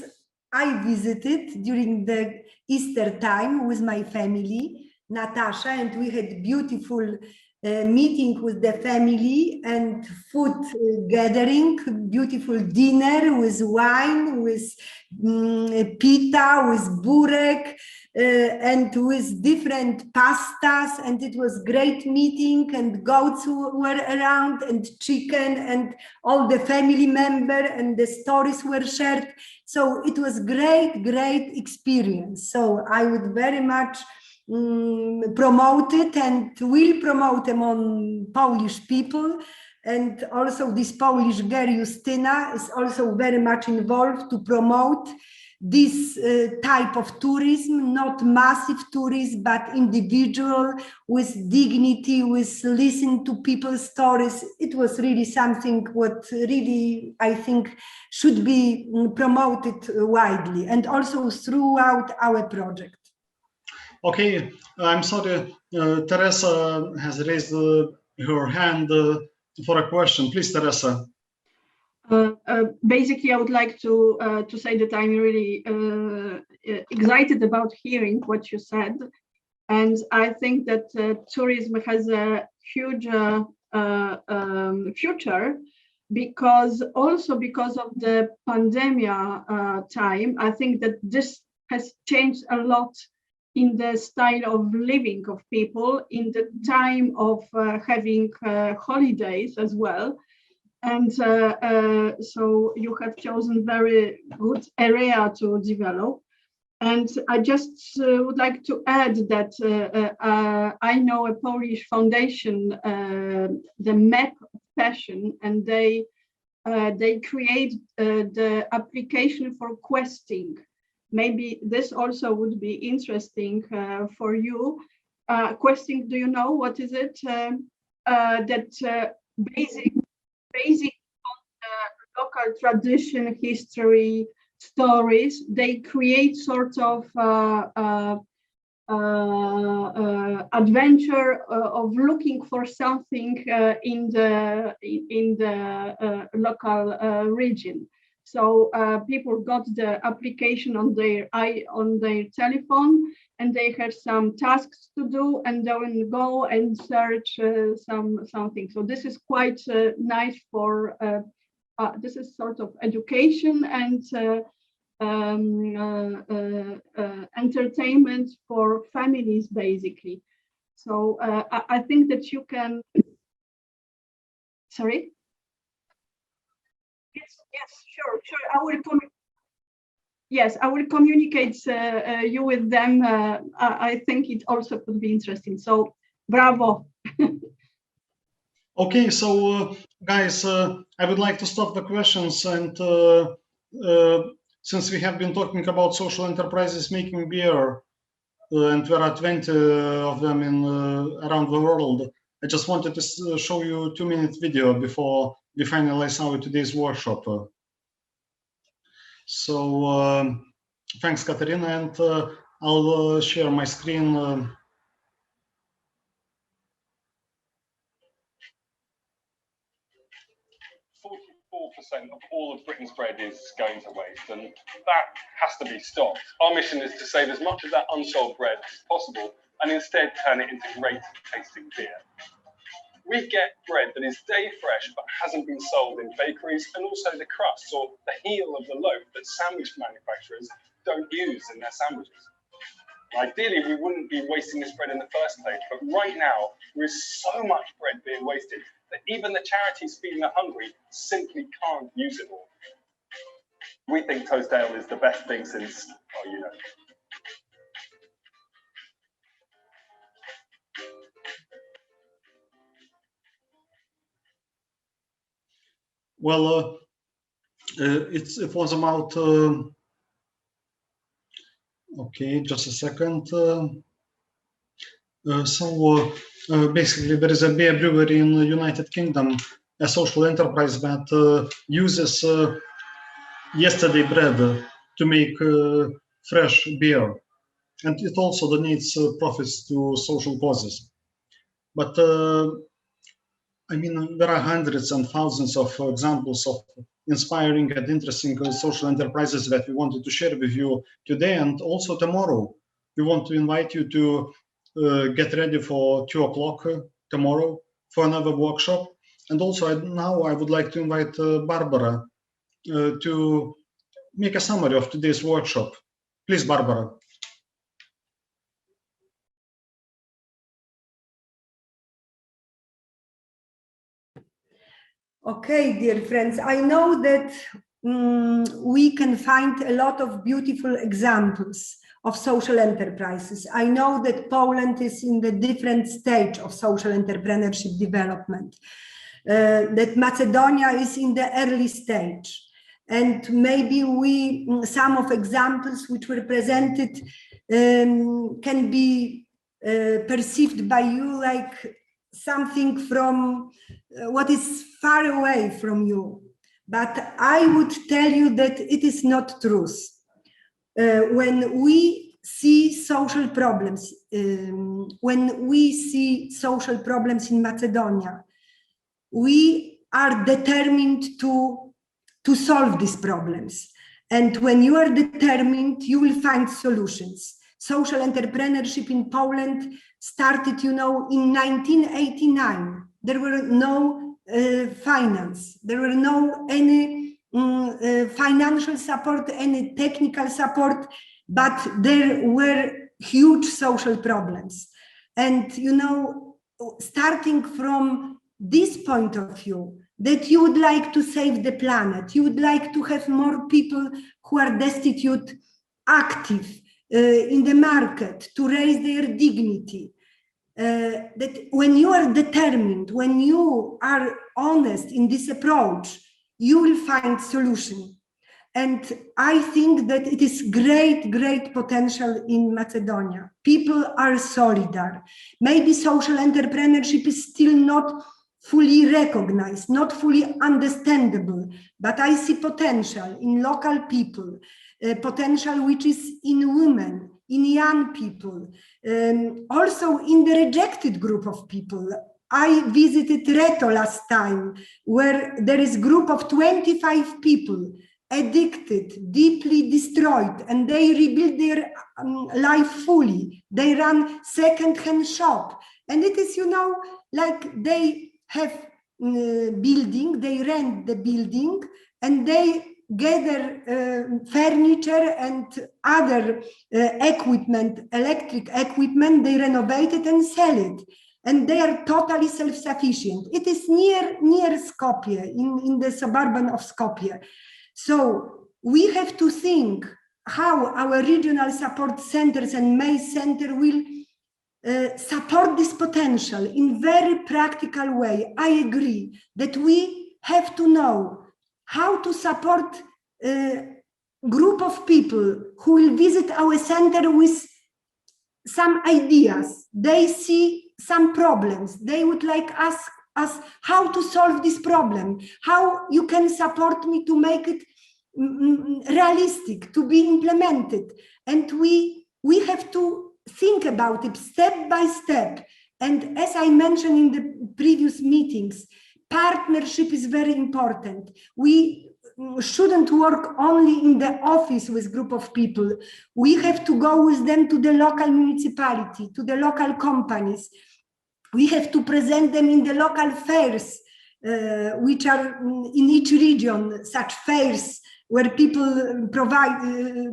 S6: I visited during the Easter time with my family, Natasha, and we had beautiful meeting with the family and food gathering, beautiful dinner with wine, with pita, with burek, and with different pastas, and it was great meeting, and goats were around, and chicken, and all the family member, and the stories were shared. So it was great experience. So I would very much promote it and will promote among Polish people. And also this Polish girl, Justyna, is also very much involved to promote this type of tourism, not massive tourism, but individual, with dignity, with listen to people's stories. It was really something what really, I think, should be promoted widely and also throughout our project.
S2: Okay, I'm sorry, Teresa has raised her hand for a question. Please, Teresa.
S7: Basically, I would like to say that I'm really excited about hearing what you said, and I think that tourism has a huge future, because of the pandemic time. I think that this has changed a lot in the style of living of people, in the time of having holidays as well. And so you have chosen very good area to develop. And I just would like to add that I know a Polish foundation, the Map of Passion, and they create the application for questing. Maybe this also would be interesting for you. Questing, do you know what is it? Basic on the local tradition, history, stories. They create sort of adventure of looking for something in the local region. So people got the application on their telephone, and they had some tasks to do, and then go and search something. So this is quite nice for this is sort of education and entertainment for families, basically. So I think that you can. Sorry. Yes, sure. I will Yes, I will communicate you with them. I think it also could be interesting. So, bravo.
S2: Okay, so guys, I would like to stop the questions, and since we have been talking about social enterprises making beer, and there are 20 of them in around the world, I just wanted to show you a 2-minute video before we finalize our today's workshop. So thanks, Katerina, and I'll share my screen.
S8: 44% of all of Britain's bread is going to waste, and that has to be stopped. Our mission is to save as much of that unsold bread as possible and instead turn it into great tasting beer. We get bread that is day fresh but hasn't been sold in bakeries, and also the crusts or the heel of the loaf that sandwich manufacturers don't use in their sandwiches. Ideally, we wouldn't be wasting this bread in the first place, but right now there is so much bread being wasted that even the charities feeding the hungry simply can't use it all. We think toast ale is the best thing since, oh, you know.
S2: Well, it was about. Okay, just a second. So basically, there is a beer brewery in the United Kingdom, a social enterprise that uses yesterday bread to make fresh beer, and it also donates profits to social causes. But I mean, there are hundreds and thousands of examples of inspiring and interesting social enterprises that we wanted to share with you today and also tomorrow. We want to invite you to get ready for 2 o'clock tomorrow for another workshop. And also now I would like to invite Barbara to make a summary of today's workshop. Please, Barbara.
S6: Okay, dear friends, I know that we can find a lot of beautiful examples of social enterprises. I know that Poland is in the different stage of social entrepreneurship development, that Macedonia is in the early stage. and maybe some of examples which were presented can be perceived by you like something from what is far away from you. But I would tell you that it is not truth. When we see social problems, in Macedonia, we are determined to solve these problems. And when you are determined, you will find solutions. Social entrepreneurship in Poland started, in 1989. There were no finance. There were no any financial support, any technical support, but there were huge social problems. And, starting from this point of view, that you would like to save the planet, you would like to have more people who are destitute active in the market, to raise their dignity, that when you are determined, when you are honest in this approach, you will find solution. And I think that it is great potential in Macedonia. People are solidar. Maybe social entrepreneurship is still not fully recognized, not fully understandable, but I see potential in local people, potential which is in women, in young people, also in the rejected group of people. I visited Reto last time, where there is a group of 25 people addicted, deeply destroyed, and they rebuild their life fully. They run second-hand shop. And it is, like they have building, they rent the building, and they gather furniture and other equipment, electric equipment, they renovate it and sell it. And they are totally self-sufficient. It is near Skopje, in the suburban of Skopje. So we have to think how our regional support centers and MACE Center will support this potential in very practical way. I agree that we have to know how to support a group of people who will visit our center with some ideas. They see some problems. They would like ask us how to solve this problem, how you can support me to make it realistic, to be implemented. And we have to think about it step by step. And as I mentioned in the previous meetings, partnership is very important. We shouldn't work only in the office with group of people. We have to go with them to the local municipality, to the local companies. We have to present them in the local fairs, which are in each region, such fairs where people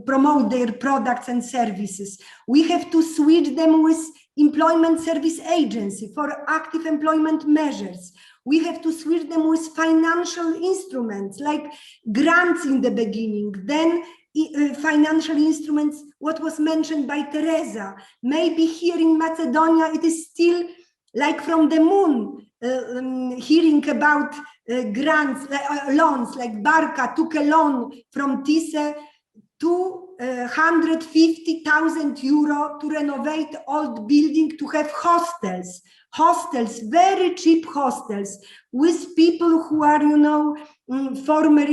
S6: promote their products and services. We have to switch them with employment service agency for active employment measures. We have to switch them with financial instruments like grants in the beginning, then financial instruments, what was mentioned by Teresa. Maybe here in Macedonia, it is still like from the moon, hearing about grants, loans, like Barka took a loan from Eptisa, 250,000 euro to renovate old building to have hostels, very cheap hostels with people who are, former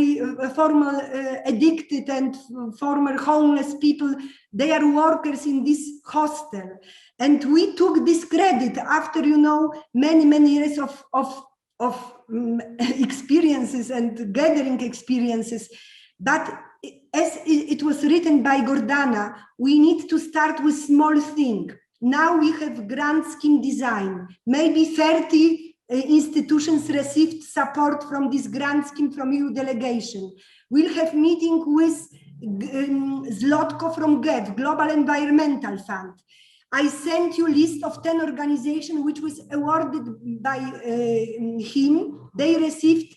S6: addicted and former homeless people. They are workers in this hostel. And we took this credit after, many years of experiences and gathering experiences. But as it was written by Gordana, we need to start with small thing. Now we have grant scheme design. Maybe 30 institutions received support from this grant scheme from EU delegation. We'll have meeting with Zlotko from GEF, Global Environmental Fund. I sent you a list of 10 organizations which was awarded by him. They received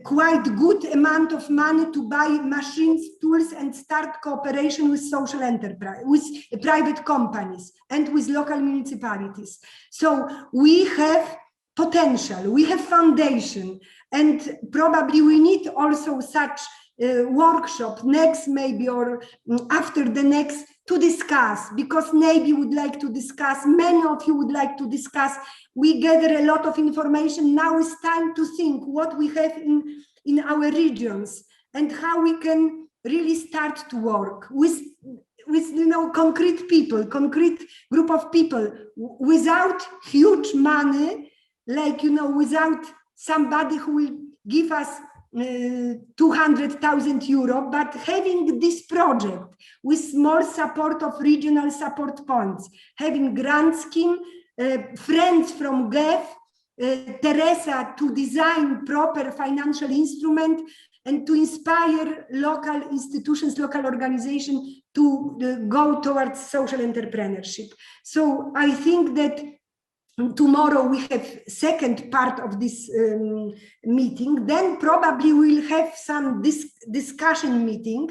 S6: quite good amount of money to buy machines, tools, and start cooperation with social enterprise, with private companies and with local municipalities. So we have potential, we have foundation, and probably we need also such workshop next maybe, or after the next, to discuss, because maybe would like to discuss, many of you would like to discuss. We gather a lot of information. Now it's time to think what we have in our regions and how we can really start to work with concrete people, concrete group of people, without huge money, without somebody who will give us 200,000 euro, but having this project with more support of regional support points, having grant scheme, friends from GEF, Teresa to design proper financial instrument and to inspire local institutions, local organizations to go towards social entrepreneurship. So I think that tomorrow we have second part of this meeting. Then probably we'll have some discussion meeting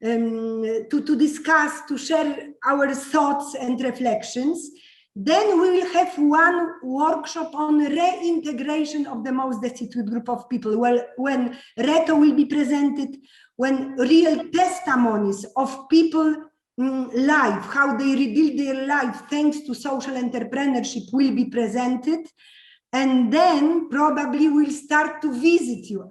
S6: to discuss, to share our thoughts and reflections. Then we will have one workshop on reintegration of the most destitute group of people. Well, when Reto will be presented, when real testimonies of people life, how they rebuild their life thanks to social entrepreneurship will be presented. And then probably we'll start to visit you.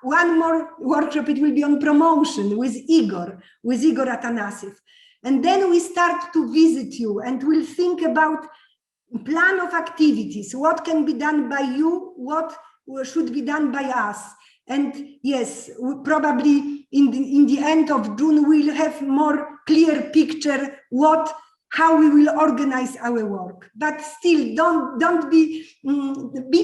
S6: One more workshop, it will be on promotion with Igor Atanasiev. And then we start to visit you and we'll think about plan of activities, what can be done by you, what should be done by us. And yes, probably in the end of June, we'll have more clear picture how we will organize our work. But still, don't be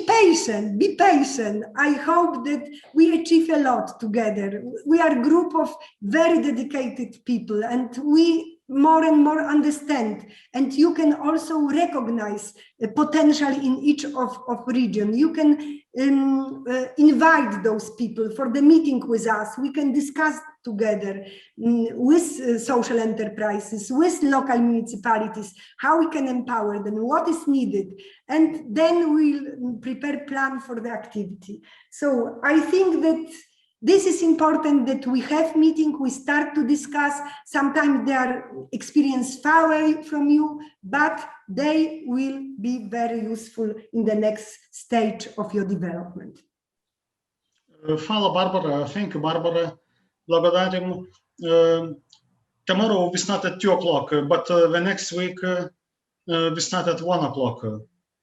S6: patient. I hope that we achieve a lot together. We are a group of very dedicated people, and we more and more understand. And you can also recognize the potential in each of region. You can invite those people for the meeting with us. We can discuss together with social enterprises, with local municipalities, how we can empower them, what is needed, and then we'll prepare plan for the activity. So I think that this is important, that we have meeting, we start to discuss. Sometimes they are experienced far away from you, but they will be very useful in the next stage of your development.
S2: Hvala, Barbara. Thank you, Barbara. Благодарим. Tomorrow we start at 2 o'clock, but the next week we start at 1 o'clock.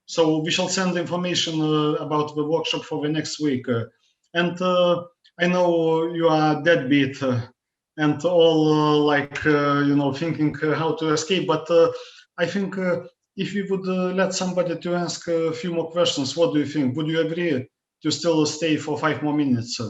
S2: So we shall send information about the workshop for the next week. And I know you are deadbeat and all thinking how to escape, but I think if you would let somebody to ask a few more questions, what do you think? Would you agree to still stay for 5 more minutes?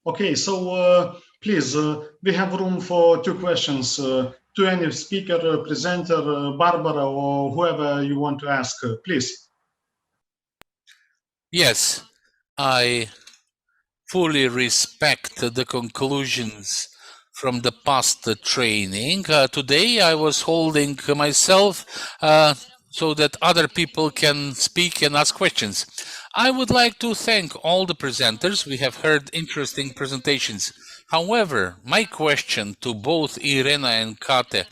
S2: Okay, so please, we have room for 2 questions to any speaker, presenter, Barbara, or whoever you want to ask, please.
S3: Yes, I fully respect the conclusions from the past training. Today I was holding myself so that other people can speak and ask questions. I would like to thank all the presenters. We have heard interesting presentations. However, my question to both Irena and Kate,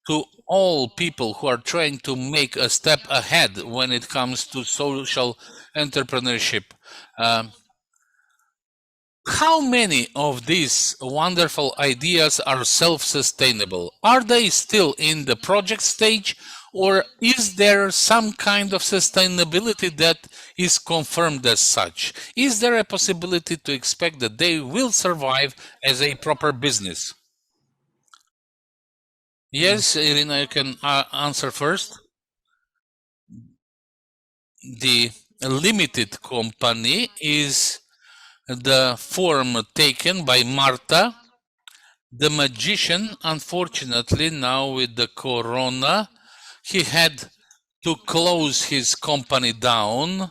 S3: to all people who are trying to make a step ahead when it comes to social entrepreneurship, how many of these wonderful ideas are self-sustainable? Are they still in the project stage, or is there some kind of sustainability that is confirmed as such? Is there a possibility to expect that they will survive as a proper business? Yes, Irina, you can answer first. The limited company is the form taken by Marta, the magician. Unfortunately, now with the corona, he had to close his company down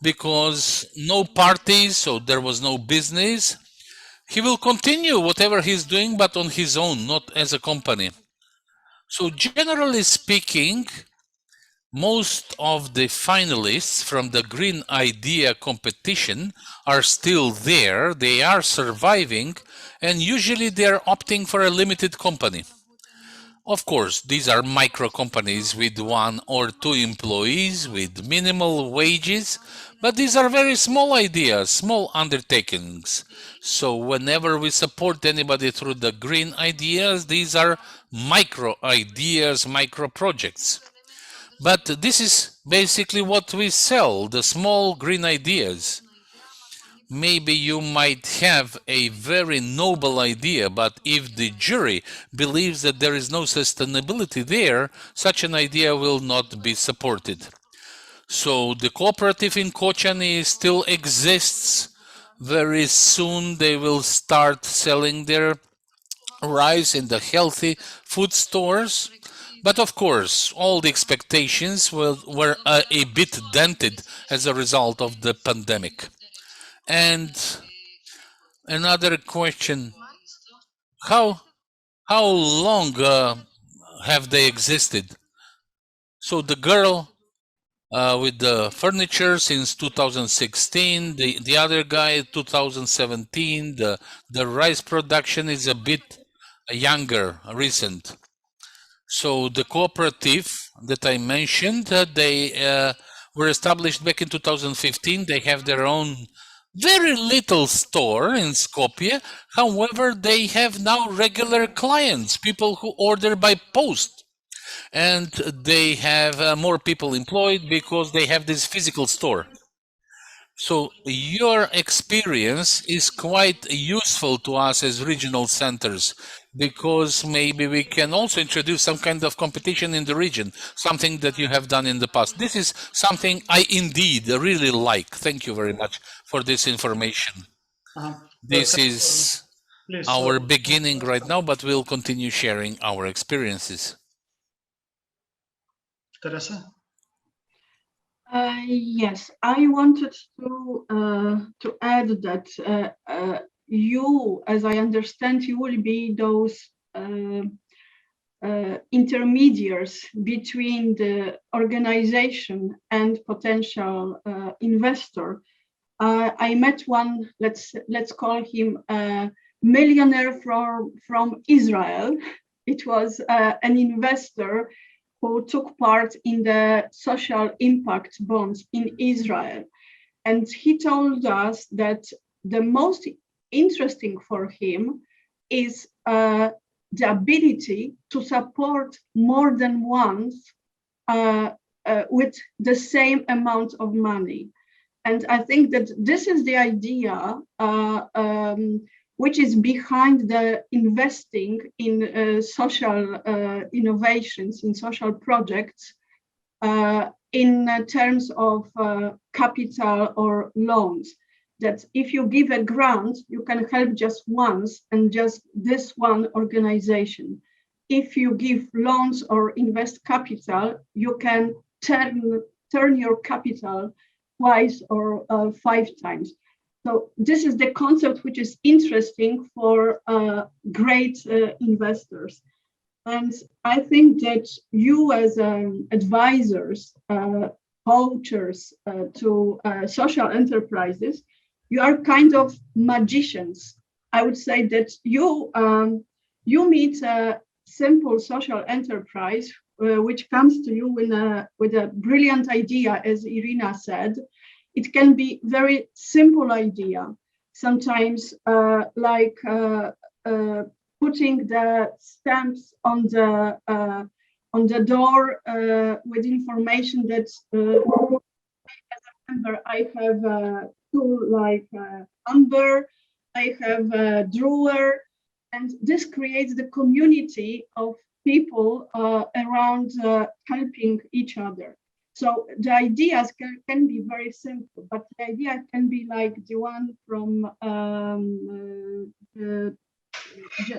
S3: because no parties, so there was no business. He will continue whatever he's doing, but on his own, not as a company. So generally speaking, Most of the finalists from the Green Idea competition are still there, they are surviving, and usually they are opting for a limited company. Of course, these are micro companies with 1 or 2 employees with minimal wages, but these are very small ideas, small undertakings. So whenever we support anybody through the green ideas, these are micro ideas, micro projects. But this is basically what we sell, the small green ideas. Maybe you might have a very noble idea, but if the jury believes that there is no sustainability there, such an idea will not be supported. So the cooperative in Kochani still exists. Very soon they will start selling their rice in the healthy food stores. But of course, all the expectations were a bit dented as a result of the pandemic. And another question, how long have they existed? So the girl with the furniture since 2016, the other guy 2017, the rice production is a bit younger, recent. So the cooperative that I mentioned, they were established back in 2015. They have their own very little store in Skopje. However, they have now regular clients, people who order by post. And they have more people employed because they have this physical store. So your experience is quite useful to us as regional centers, because maybe we can also introduce some kind of competition in the region, something that you have done in the past. This is something I indeed really like. Thank you very much for this information. This is our beginning right now, but we'll continue sharing our experiences.
S2: Teresa?
S7: Yes, I wanted to add that you, as I understand, you will be those intermediaries between the organization and potential investor. I met one, let's call him a millionaire from Israel. It was an investor who took part in the social impact bonds in Israel. And he told us that the most interesting for him is the ability to support more than once with the same amount of money. And I think that this is the idea which is behind the investing in social innovations, in social projects, in terms of capital or loans. That if you give a grant, you can help just once and just this one organization. If you give loans or invest capital, you can turn your capital twice or 5 times. So this is the concept which is interesting for great investors. And I think that you as advisors, coaches to social enterprises, you are kind of magicians. I would say that you meet a simple social enterprise which comes to you with a brilliant idea, as Irina said. It can be very simple idea. Sometimes like putting the stamps on the door with information that as a member I have a tool like Amber, I have a drawer, and this creates the community of people around helping each other. So the ideas can be very simple, but the idea can be like the one from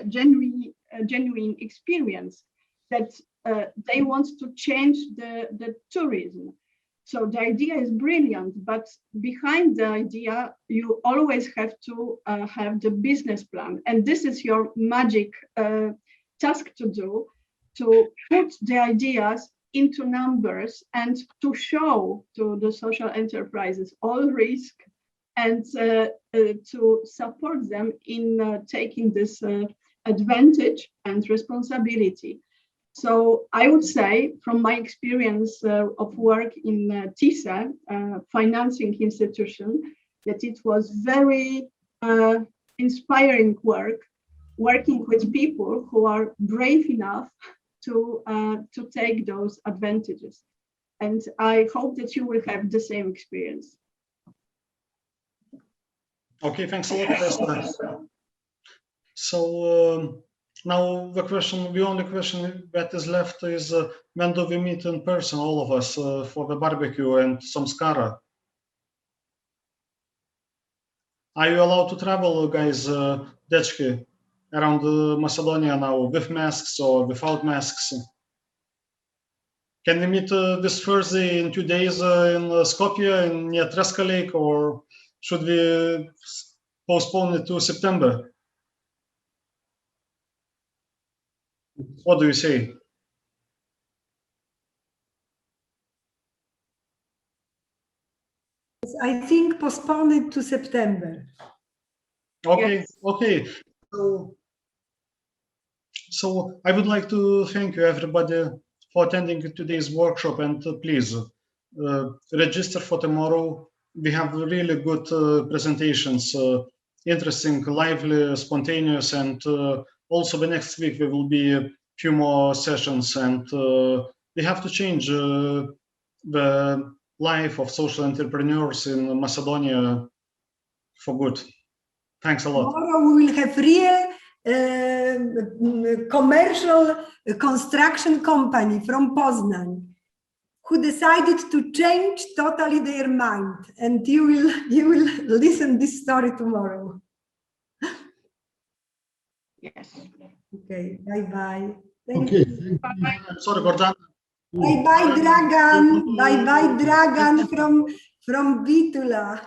S7: genuine experience that they want to change the tourism. So the idea is brilliant, but behind the idea, you always have to have the business plan. And this is your magic task to do, to put the ideas into numbers and to show to the social enterprises all risk and to support them in taking this advantage and responsibility. So I would say, from my experience of work in Eptisa, financing institution, that it was very inspiring work, working with people who are brave enough to take those advantages. And I hope that you will have the same experience.
S2: Okay, thanks a lot, Esther. So now the only question that is left is when do we meet in person, all of us, for the barbecue and some skara? Are you allowed to travel, guys, Dechki, around Macedonia now with masks or without masks? Can we meet this Thursday in 2 days in Skopje, near Treska Lake, or should we postpone it to September? What do you say?
S6: I think postpone it to September.
S2: Okay,
S7: Yes.
S2: okay. So I would like to thank you, everybody, for attending today's workshop, and please register for tomorrow. We have really good presentations, interesting, lively, spontaneous, and also the next week there will be a few more sessions, and we have to change the life of social entrepreneurs in Macedonia for good. Thanks a lot.
S6: Tomorrow we will have real commercial construction company from Poznan who decided to change totally their mind, and you will listen this story tomorrow.
S7: Yes.
S6: Okay, bye-bye.
S2: Okay. Sorry, Gordana.
S6: Bye-bye, Dragan. Bye-bye, Dragan from Bitula.